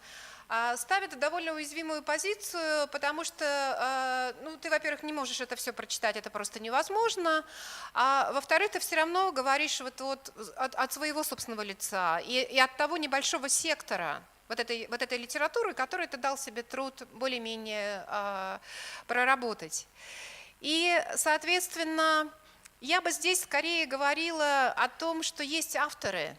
ставят в довольно уязвимую позицию, потому что, ну, ты, во-первых, не можешь это все прочитать, это просто невозможно, а во-вторых, ты все равно говоришь вот от своего собственного лица и от того небольшого сектора вот этой литературы, который ты дал себе труд более-менее проработать. И, соответственно, я бы здесь скорее говорила о том, что есть авторы,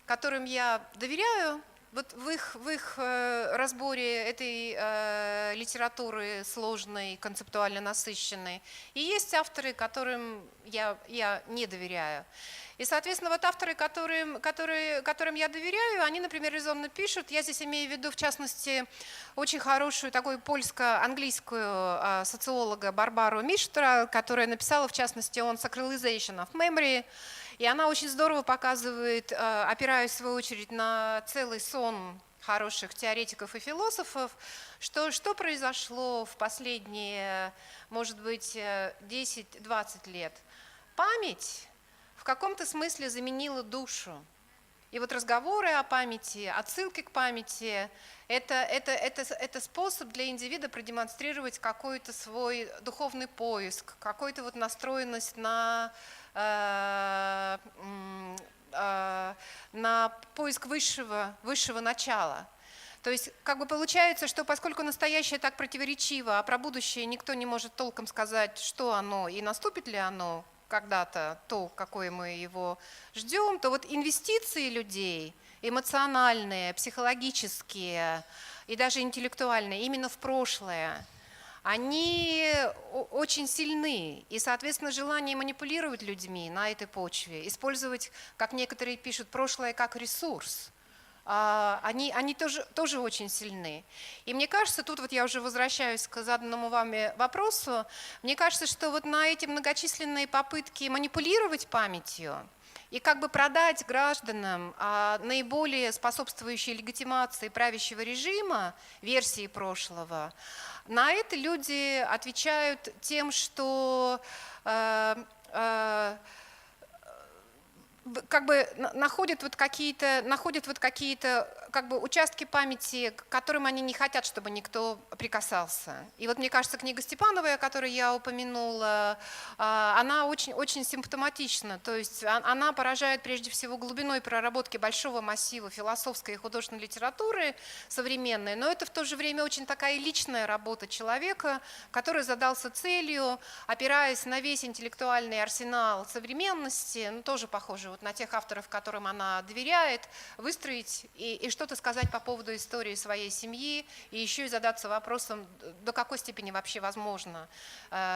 которым я доверяю, вот в их разборе этой литературы сложной, концептуально насыщенной, и есть авторы, которым я не доверяю. И, соответственно, вот авторы, которым я доверяю, они, например, резонно пишут. Я здесь имею в виду, в частности, очень хорошую такую польско-английскую социолога Барбару Миштра, которая написала, в частности, on Sacralization of Memory. И она очень здорово показывает, опираясь в свою очередь на целый сон хороших теоретиков и философов, что произошло в последние, может быть, 10-20 лет. Память в каком-то смысле заменила душу. И вот разговоры о памяти, отсылки к памяти – это способ для индивида продемонстрировать какой-то свой духовный поиск, какую-то вот настроенность на поиск высшего начала. То есть как бы получается, что поскольку настоящее так противоречиво, а про будущее никто не может толком сказать, что оно и наступит ли оно когда-то, то, какое мы его ждем, то вот инвестиции людей, эмоциональные, психологические и даже интеллектуальные, именно в прошлое, они очень сильны. И, соответственно, желание манипулировать людьми на этой почве, использовать, как некоторые пишут, прошлое как ресурс, они тоже очень сильны. И мне кажется, тут вот я уже возвращаюсь к заданному вами вопросу, мне кажется, что вот на эти многочисленные попытки манипулировать памятью и как бы продать гражданам наиболее способствующие легитимации правящего режима версии прошлого, на это люди отвечают тем, что как бы находят вот какие-то как бы участки памяти, к которым они не хотят, чтобы никто прикасался. И вот мне кажется, книга Степановой, о которой я упомянула, она очень, очень симптоматична. То есть она поражает прежде всего глубиной проработки большого массива философской и художественной литературы современной, но это в то же время очень такая личная работа человека, который задался целью, опираясь на весь интеллектуальный арсенал современности, ну, тоже похоже вот на тех авторов, которым она доверяет, выстроить и что-то сказать по поводу истории своей семьи, и еще и задаться вопросом, до какой степени вообще возможно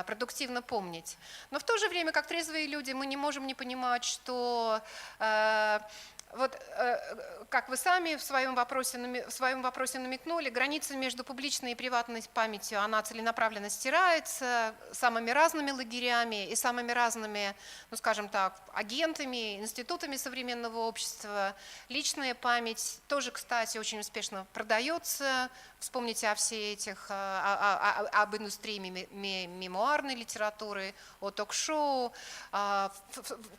продуктивно помнить. Но в то же время, как трезвые люди, мы не можем не понимать, что вот как вы сами в своем вопросе намекнули, граница между публичной и приватной памятью, она целенаправленно стирается самыми разными лагерями и самыми разными, ну скажем так, агентами, институтами современного общества. Личная память тоже, кстати, очень успешно продается. Вспомните о все этих, об индустрии мемуарной литературы, о ток-шоу.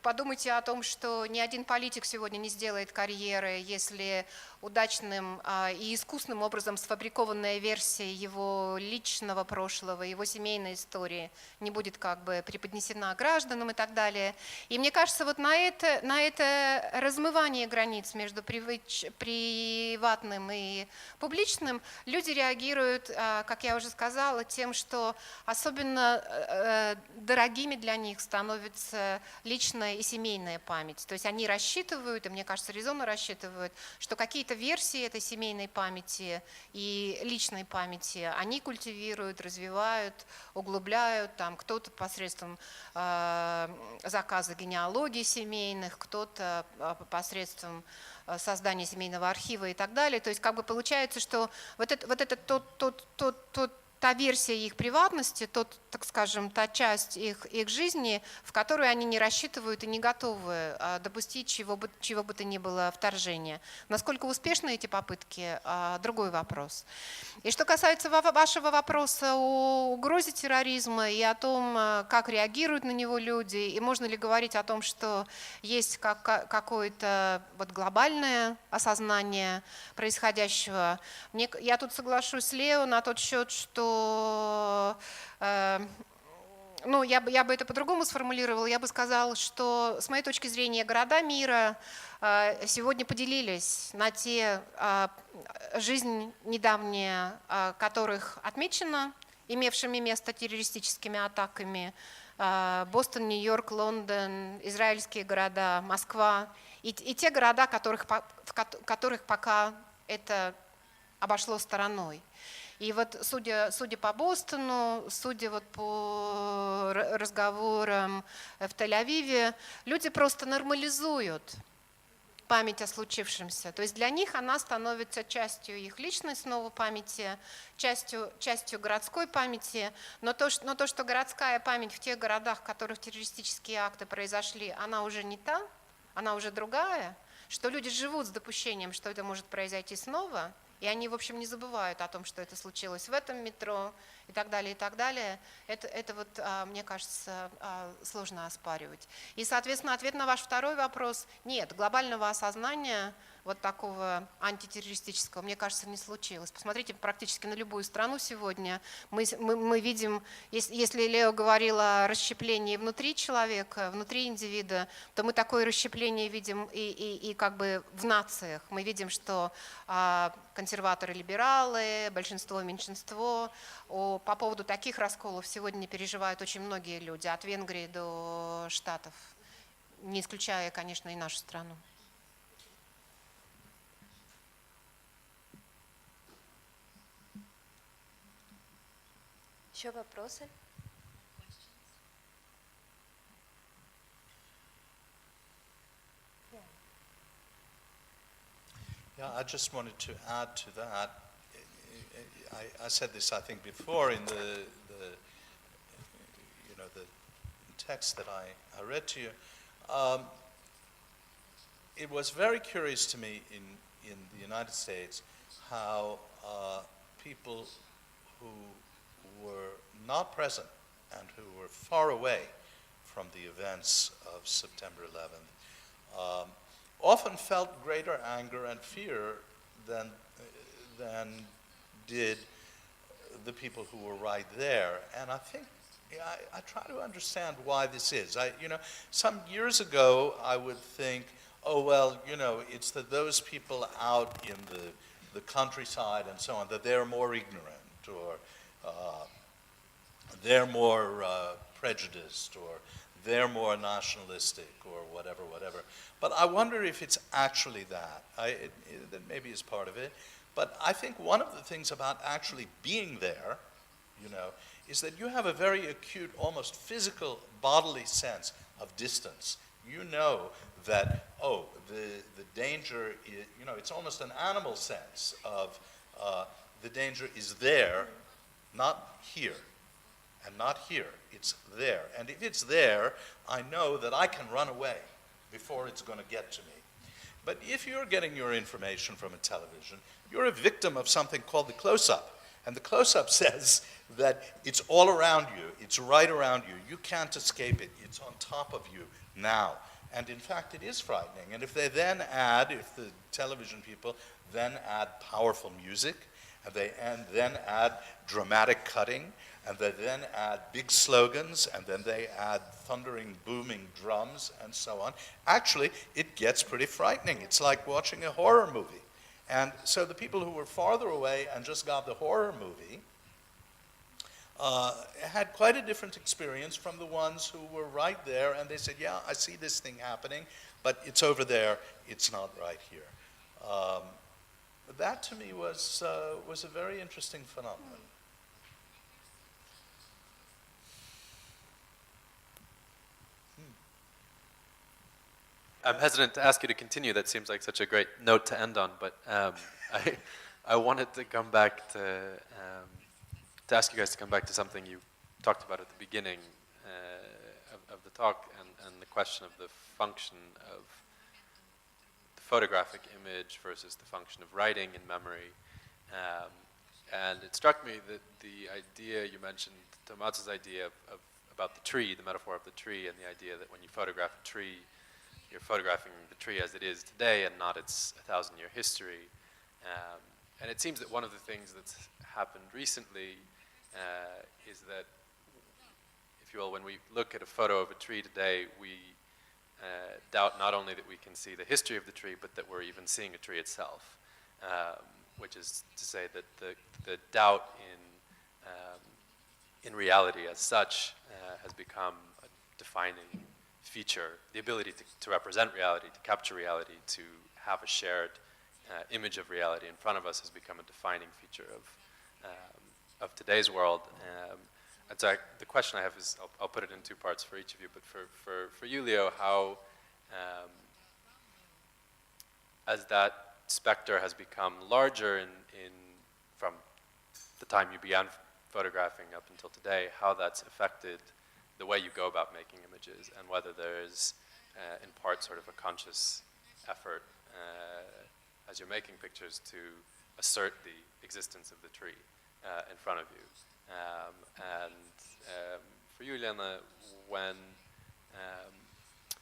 Подумайте о том, что ни один политик сегодня не сделает карьеры, если удачным и искусным образом сфабрикованная версия его личного прошлого, его семейной истории не будет как бы преподнесена гражданам и так далее. И мне кажется, вот на это размывание границ между приватным и публичным люди реагируют, как я уже сказала, тем, что особенно дорогими для них становится личная и семейная память. То есть они рассчитывают, и мне кажется, резонно рассчитывают, что какие-то версии этой семейной памяти и личной памяти они культивируют, развивают, углубляют, там кто-то посредством заказа генеалогии семейных, кто-то посредством создания семейного архива и так далее. То есть как бы получается, что вот это та версия их приватности, так скажем, та часть их жизни, в которую они не рассчитывают и не готовы допустить чего бы то ни было вторжения. Насколько успешны эти попытки – другой вопрос. И что касается вашего вопроса о угрозе терроризма и о том, как реагируют на него люди, и можно ли говорить о том, что есть какое-то вот глобальное осознание происходящего, я тут соглашусь с Лео на тот счет, что ну, я бы это по-другому сформулировала, я бы сказала, что с моей точки зрения города мира сегодня поделились на те, жизнь недавняя которых отмечена имевшими место террористическими атаками, Бостон, Нью-Йорк, Лондон, израильские города, Москва, и те города, в которых пока это обошло стороной. И вот судя по Бостону, судя вот по разговорам в Тель-Авиве, люди просто нормализуют память о случившемся. То есть для них она становится частью их личной снова памяти, частью городской памяти. Но то, что городская память в тех городах, в которых террористические акты произошли, она уже не та, она уже другая. что люди живут с допущением, что это может произойти снова, и они, в общем, не забывают о том, что это случилось в этом метро и так далее, и так далее. Это вот, мне кажется, сложно оспаривать. И, соответственно, ответ на ваш второй вопрос – нет, глобального осознания вот такого антитеррористического, мне кажется, не случилось. Посмотрите практически на любую страну сегодня. Мы видим, если Лео говорил о расщеплении внутри человека, внутри индивида, то мы такое расщепление видим и как бы в нациях. Мы видим, что консерваторы-либералы, большинство-меньшинство. По поводу таких расколов сегодня переживают очень многие люди, от Венгрии до Штатов, не исключая, конечно, и нашу страну. Еще вопросы? Yeah, I just wanted to add to that. I said this, I think, before in the text that I read to you. It was very curious to me in the United States how people who were not present and who were far away from the events of September 11th often felt greater anger and fear than did the people who were right there. And I think I try to understand why this is. Some years ago I would think, oh well, it's that those people out in the countryside and so on, that they're more ignorant or they're more prejudiced or they're more nationalistic or whatever. But I wonder if it's actually that. That maybe is part of it. But I think one of the things about actually being there, is that you have a very acute, almost physical, bodily sense of distance. You know that, the danger is, it's almost an animal sense of the danger is there, not here. And not here, it's there. And if it's there, I know that I can run away before it's going to get to me. But if you're getting your information from a television, you're a victim of something called the close-up. And the close-up says that it's all around you, it's right around you, you can't escape it, it's on top of you now. And in fact, it is frightening. And if they then add, if the television people then add powerful music, and then add dramatic cutting, and they then add big slogans, and then they add thundering, booming drums, and so on. Actually, it gets pretty frightening. It's like watching a horror movie. And so the people who were farther away and just got the horror movie had quite a different experience from the ones who were right there, and they said, yeah, I see this thing happening, but it's over there, it's not right here. That to me was a very interesting phenomenon. I'm hesitant to ask you to continue. That seems like such a great note to end on, but I wanted to come back to ask you guys to come back to something you talked about at the beginning of the talk, and the question of the function of the photographic image versus the function of writing in memory. And it struck me that the idea you mentioned, Tomas's idea about the tree, the metaphor of the tree, and the idea that when you photograph a tree, you're photographing the tree as it is today and not its 1,000-year history. And it seems that one of the things that's happened recently is that, if you will, when we look at a photo of a tree today, we doubt not only that we can see the history of the tree, but that we're even seeing a tree itself, which is to say that the doubt in reality as such has become a defining feature. The ability to represent reality, to capture reality, to have a shared image of reality in front of us has become a defining feature of today's world. And so the question I have is, I'll put it in two parts for each of you, but for you, Leo, how, as that specter has become larger from the time you began photographing up until today, how that's affected the way you go about making images, and whether there's, in part, sort of a conscious effort as you're making pictures, to assert the existence of the tree in front of you. For you, Elena,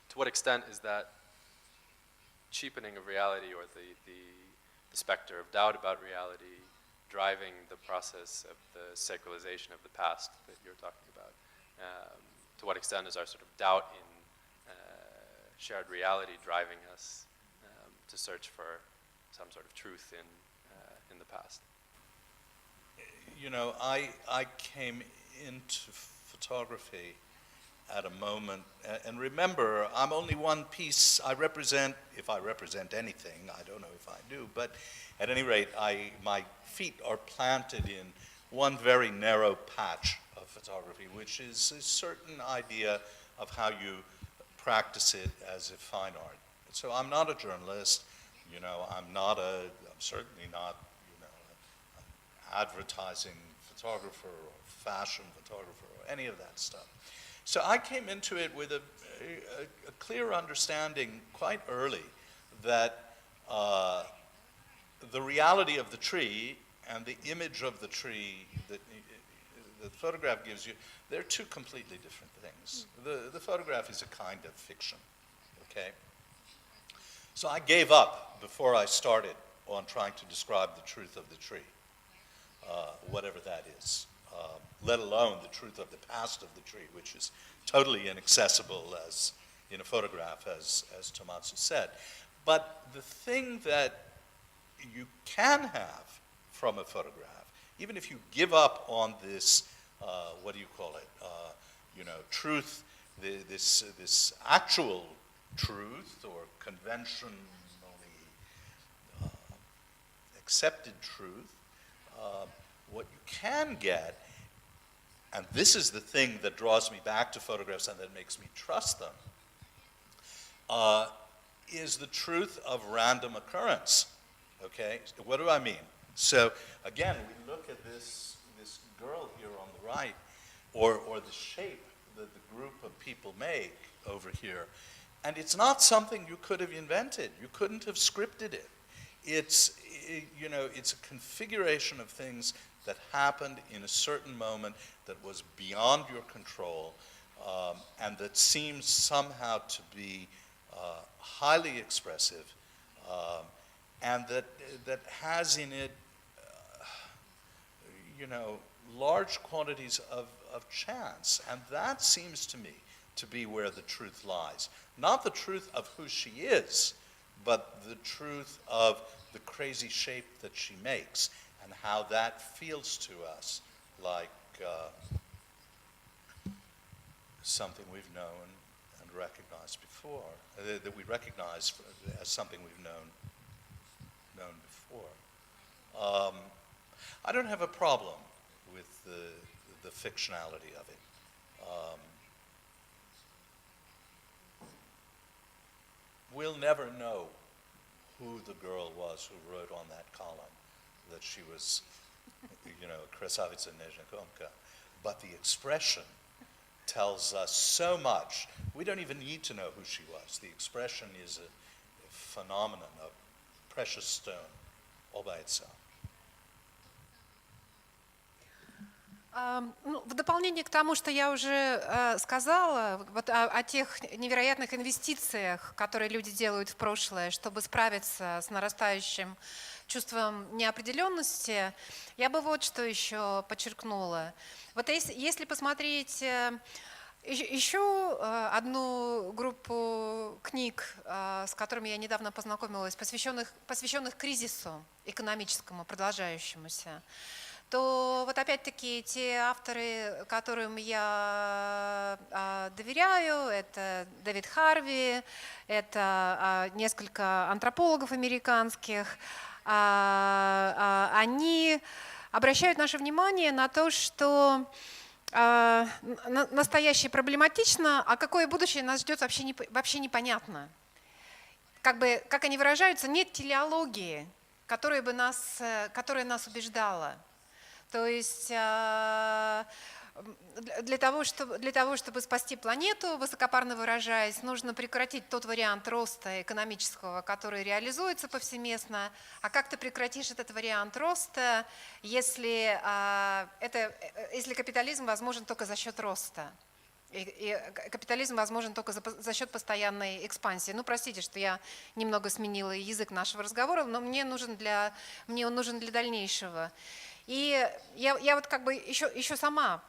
to what extent is that cheapening of reality, or the specter of doubt about reality, driving the process of the sacralization of the past that you're talking about? To what extent is our sort of doubt in shared reality driving us to search for some sort of truth in the past? You know, I came into photography at a moment, and remember, I'm only one piece. I represent, if I represent anything, I don't know if I do, but at any rate, my feet are planted in one very narrow patch of photography, which is a certain idea of how you practice it as a fine art. So I'm not a journalist, you know, I'm certainly not, you know, an advertising photographer or fashion photographer or any of that stuff. So I came into it with a clear understanding quite early that the reality of the tree and the image of the tree that the photograph gives you, they're two completely different things. The photograph is a kind of fiction, okay? So I gave up before I started on trying to describe the truth of the tree, whatever that is. Let alone the truth of the past of the tree, which is totally inaccessible as in a photograph, as Tomatsu said. But the thing that you can have from a photograph, even if you give up on this, what do you call it, you know, truth, this actual truth or conventionally accepted truth, what you can get, and this is the thing that draws me back to photographs and that makes me trust them, is the truth of random occurrence, okay? What do I mean? So again, we look at this girl here on the right, or the shape that the group of people make over here, and it's not something you could have invented. You couldn't have scripted it. It's a configuration of things that happened in a certain moment that was beyond your control, and that seems somehow to be highly expressive, and that has in it, large quantities of chance. And that seems to me to be where the truth lies. Not the truth of who she is, but the truth of the crazy shape that she makes, and how that feels to us like something we've known and recognized before, that we recognize as something we've known before. I don't have a problem with the fictionality of it. We'll never know who the girl was who wrote on that column that she was, Krasavica Nežnekomka. But the expression tells us so much. We don't even need to know who she was. The expression is a phenomenon, a precious stone all by itself. В дополнение к тому, что я уже сказала, вот о тех невероятных инвестициях, которые люди делают в прошлое, чтобы справиться с нарастающим чувством неопределенности, я бы вот что еще подчеркнула. Вот если посмотреть еще одну группу книг, с которыми я недавно познакомилась, посвященных кризису экономическому, продолжающемуся, то вот опять-таки те авторы, которым я доверяю, это Дэвид Харви, это несколько антропологов американских, они обращают наше внимание на то, что настоящее проблематично, а какое будущее нас ждет, вообще непонятно. Как они выражаются, нет телеологии, которая нас убеждала. То есть для того, чтобы спасти планету, высокопарно выражаясь, нужно прекратить тот вариант роста экономического, который реализуется повсеместно. А как ты прекратишь этот вариант роста, если капитализм возможен только за счет роста? И капитализм возможен только за счет постоянной экспансии. Ну, простите, что я немного сменила язык нашего разговора, но мне он нужен для дальнейшего. И я вот как бы еще сама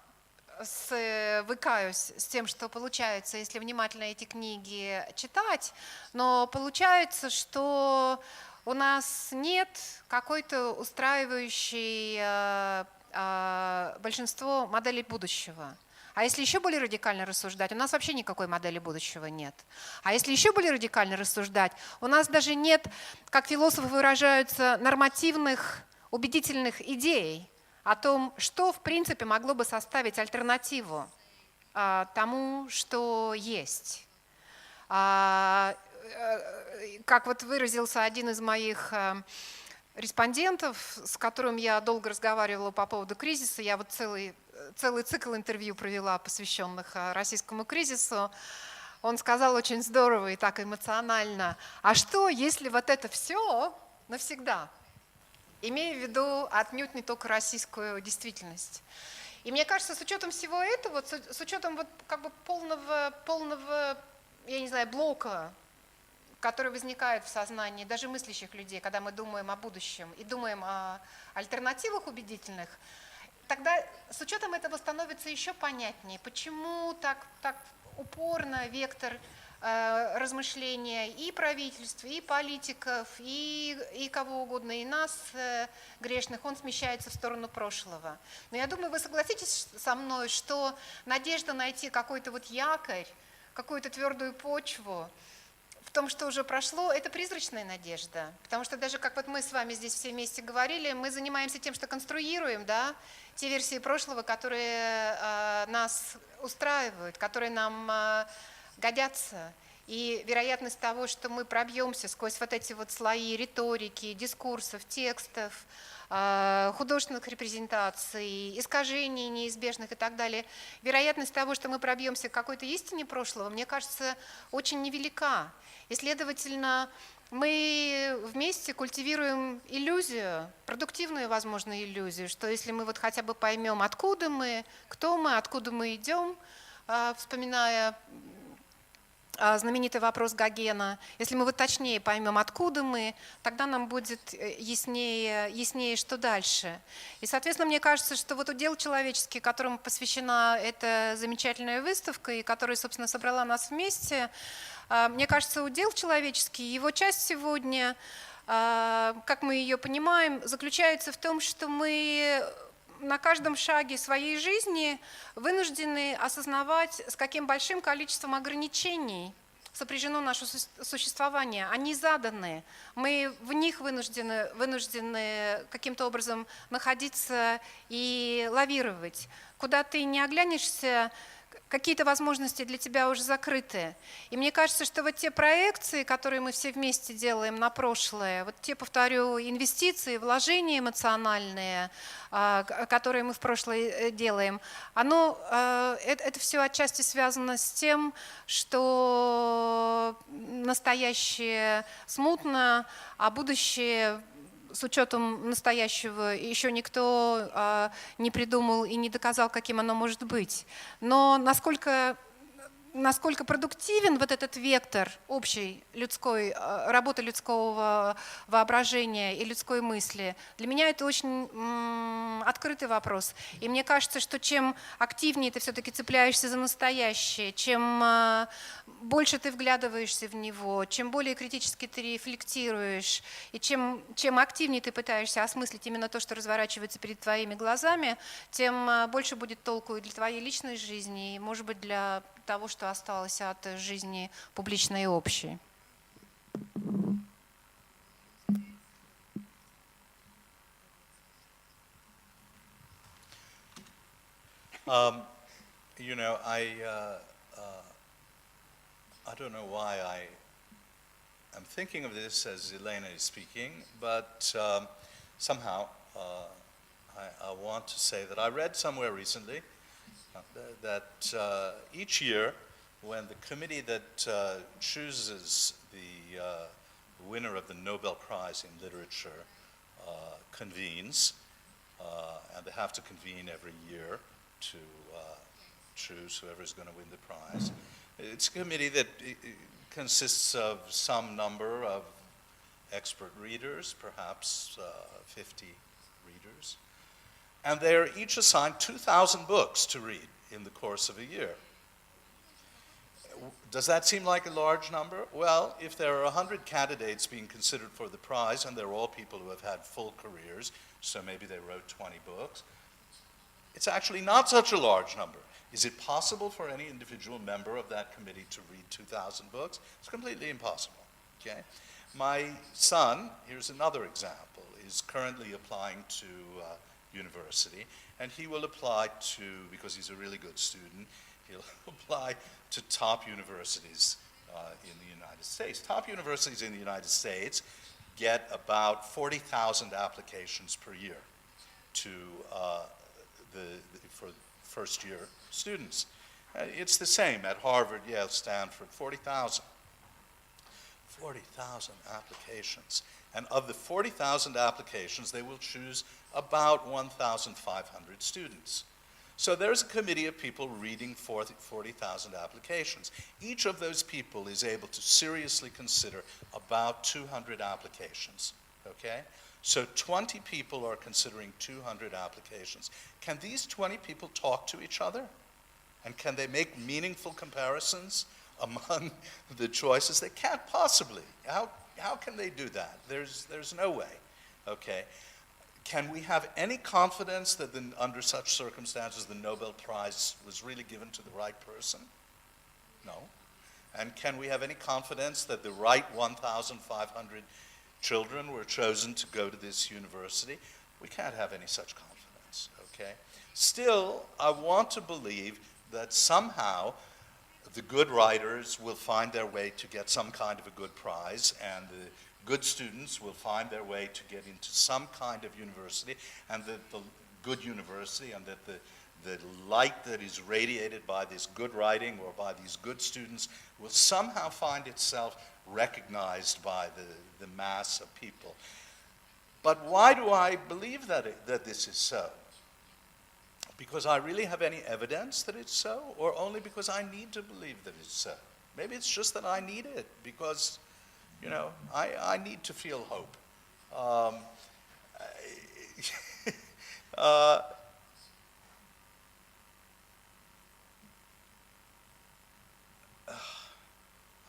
свыкаюсь с тем, что получается, если внимательно эти книги читать, но получается, что у нас нет какой-то устраивающей большинство моделей будущего. А если еще более радикально рассуждать, у нас вообще никакой модели будущего нет. А если еще более радикально рассуждать, у нас даже нет, как философы выражаются, нормативных, убедительных идей о том, что в принципе могло бы составить альтернативу тому, что есть. Как вот выразился один из моих респондентов, с которым я долго разговаривала по поводу кризиса, я вот целый цикл интервью провела, посвященных российскому кризису. Он сказал очень здорово и так эмоционально: а что, если вот это все навсегда? Имея в виду отнюдь не только российскую действительность. И мне кажется, с учетом всего этого, с учетом вот как бы полного, я не знаю, блока, который возникает в сознании даже мыслящих людей, когда мы думаем о будущем и думаем о альтернативах убедительных, тогда с учетом этого становится еще понятнее, почему так упорно вектор размышления и правительств, и политиков, и кого угодно, и нас, грешных, он смещается в сторону прошлого. Но я думаю, вы согласитесь со мной, что надежда найти какой-то вот якорь, какую-то твердую почву в том, что уже прошло, это призрачная надежда. Потому что даже как вот мы с вами здесь все вместе говорили, мы занимаемся тем, что конструируем, да, те версии прошлого, которые нас устраивают, которые нам годятся. И вероятность того, что мы пробьемся сквозь вот эти вот слои риторики, дискурсов, текстов, художественных репрезентаций, искажений неизбежных и так далее, вероятность того, что мы пробьемся к какой-то истине прошлого, мне кажется, очень невелика. И, следовательно, мы вместе культивируем иллюзию, продуктивную, возможно, иллюзию, что если мы вот хотя бы поймем, откуда мы, кто мы, откуда мы идем, вспоминая знаменитый вопрос Гогена, если мы вот точнее поймем, откуда мы, тогда нам будет яснее, что дальше. И, соответственно, мне кажется, что вот удел человеческий, которому посвящена эта замечательная выставка, и которая, собственно, собрала нас вместе, мне кажется, удел человеческий, его часть сегодня, как мы ее понимаем, заключается в том, что мы на каждом шаге своей жизни вынуждены осознавать, с каким большим количеством ограничений сопряжено наше существование. Они заданы, мы в них вынуждены каким-то образом находиться и лавировать. Куда ты не оглянешься, какие-то возможности для тебя уже закрыты. И мне кажется, что вот те проекции, которые мы все вместе делаем на прошлое, вот те, повторю, инвестиции, вложения эмоциональные, которые мы в прошлое делаем, это все отчасти связано с тем, что настоящее смутно, а будущее с учетом настоящего еще никто не придумал и не доказал, каким оно может быть. Но насколько продуктивен вот этот вектор общей людской работы, людского воображения и людской мысли, для меня это очень открытый вопрос. И мне кажется, что чем активнее ты все-таки цепляешься за настоящее, чем больше ты вглядываешься в него, чем более критически ты рефлектируешь, и чем активнее ты пытаешься осмыслить именно то, что разворачивается перед твоими глазами, тем больше будет толку и для твоей личной жизни, и, может быть, для того, что осталось от жизни публичной и общей. You know, I don't know why I'm thinking of this as Elena is speaking, but somehow I want to say that I read somewhere recently that each year, when the committee that chooses the winner of the Nobel Prize in Literature convenes, and they have to convene every year to choose whoever is going to win the prize. It's a committee that consists of some number of expert readers, perhaps 50 readers, and they are each assigned 2,000 books to read in the course of a year. Does that seem like a large number? Well, if there are 100 candidates being considered for the prize, and they're all people who have had full careers, so maybe they wrote 20 books, it's actually not such a large number. Is it possible for any individual member of that committee to read 2,000 books? It's completely impossible, okay? My son, here's another example, is currently applying to university, and he will apply to, because he's a really good student, he'll apply to top universities in the United States. Top universities in the United States get about 40,000 applications per year to for first-year students. It's the same at Harvard, Yale, Stanford, 40,000. 40,000 applications. And of the 40,000 applications, they will choose about 1,500 students. So there's a committee of people reading 40,000 applications. Each of those people is able to seriously consider about 200 applications, okay? So 20 people are considering 200 applications. Can these 20 people talk to each other? And can they make meaningful comparisons among the choices? They can't possibly. How can they do that? There's no way, okay? Can we have any confidence that under such circumstances the Nobel Prize was really given to the right person? No. And can we have any confidence that the right 1,500 children were chosen to go to this university? We can't have any such confidence, okay? Still, I want to believe that somehow the good writers will find their way to get some kind of a good prize, and the good students will find their way to get into some kind of university, and that the good university, and that the light that is radiated by this good writing or by these good students will somehow find itself recognized by the mass of people. But why do I believe that this is so? Because I really have any evidence that it's so, or only because I need to believe that it's so? Maybe it's just that I need it, because, you know, I need to feel hope.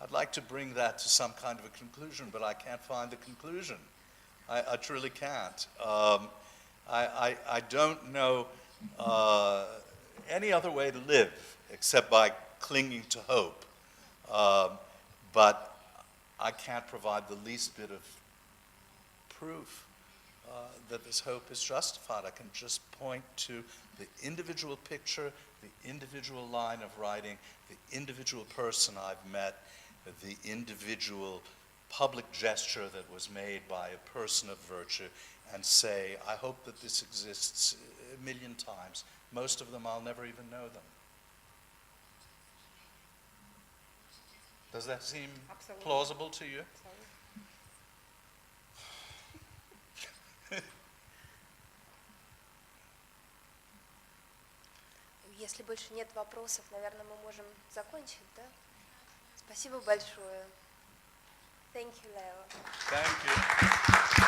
I'd like to bring that to some kind of a conclusion, but I can't find the conclusion. I truly can't. I don't know any other way to live except by clinging to hope. But I can't provide the least bit of proof that this hope is justified. I can just point to the individual picture, the individual line of writing, the individual person I've met, the individual public gesture that was made by a person of virtue, and say, I hope that this exists a million times. Most of them, I'll never even know them. Does that seem plausible to you? Если больше нет вопросов, наверное, мы можем закончить, да? Спасибо большое. Thank you, Leo. Thank you.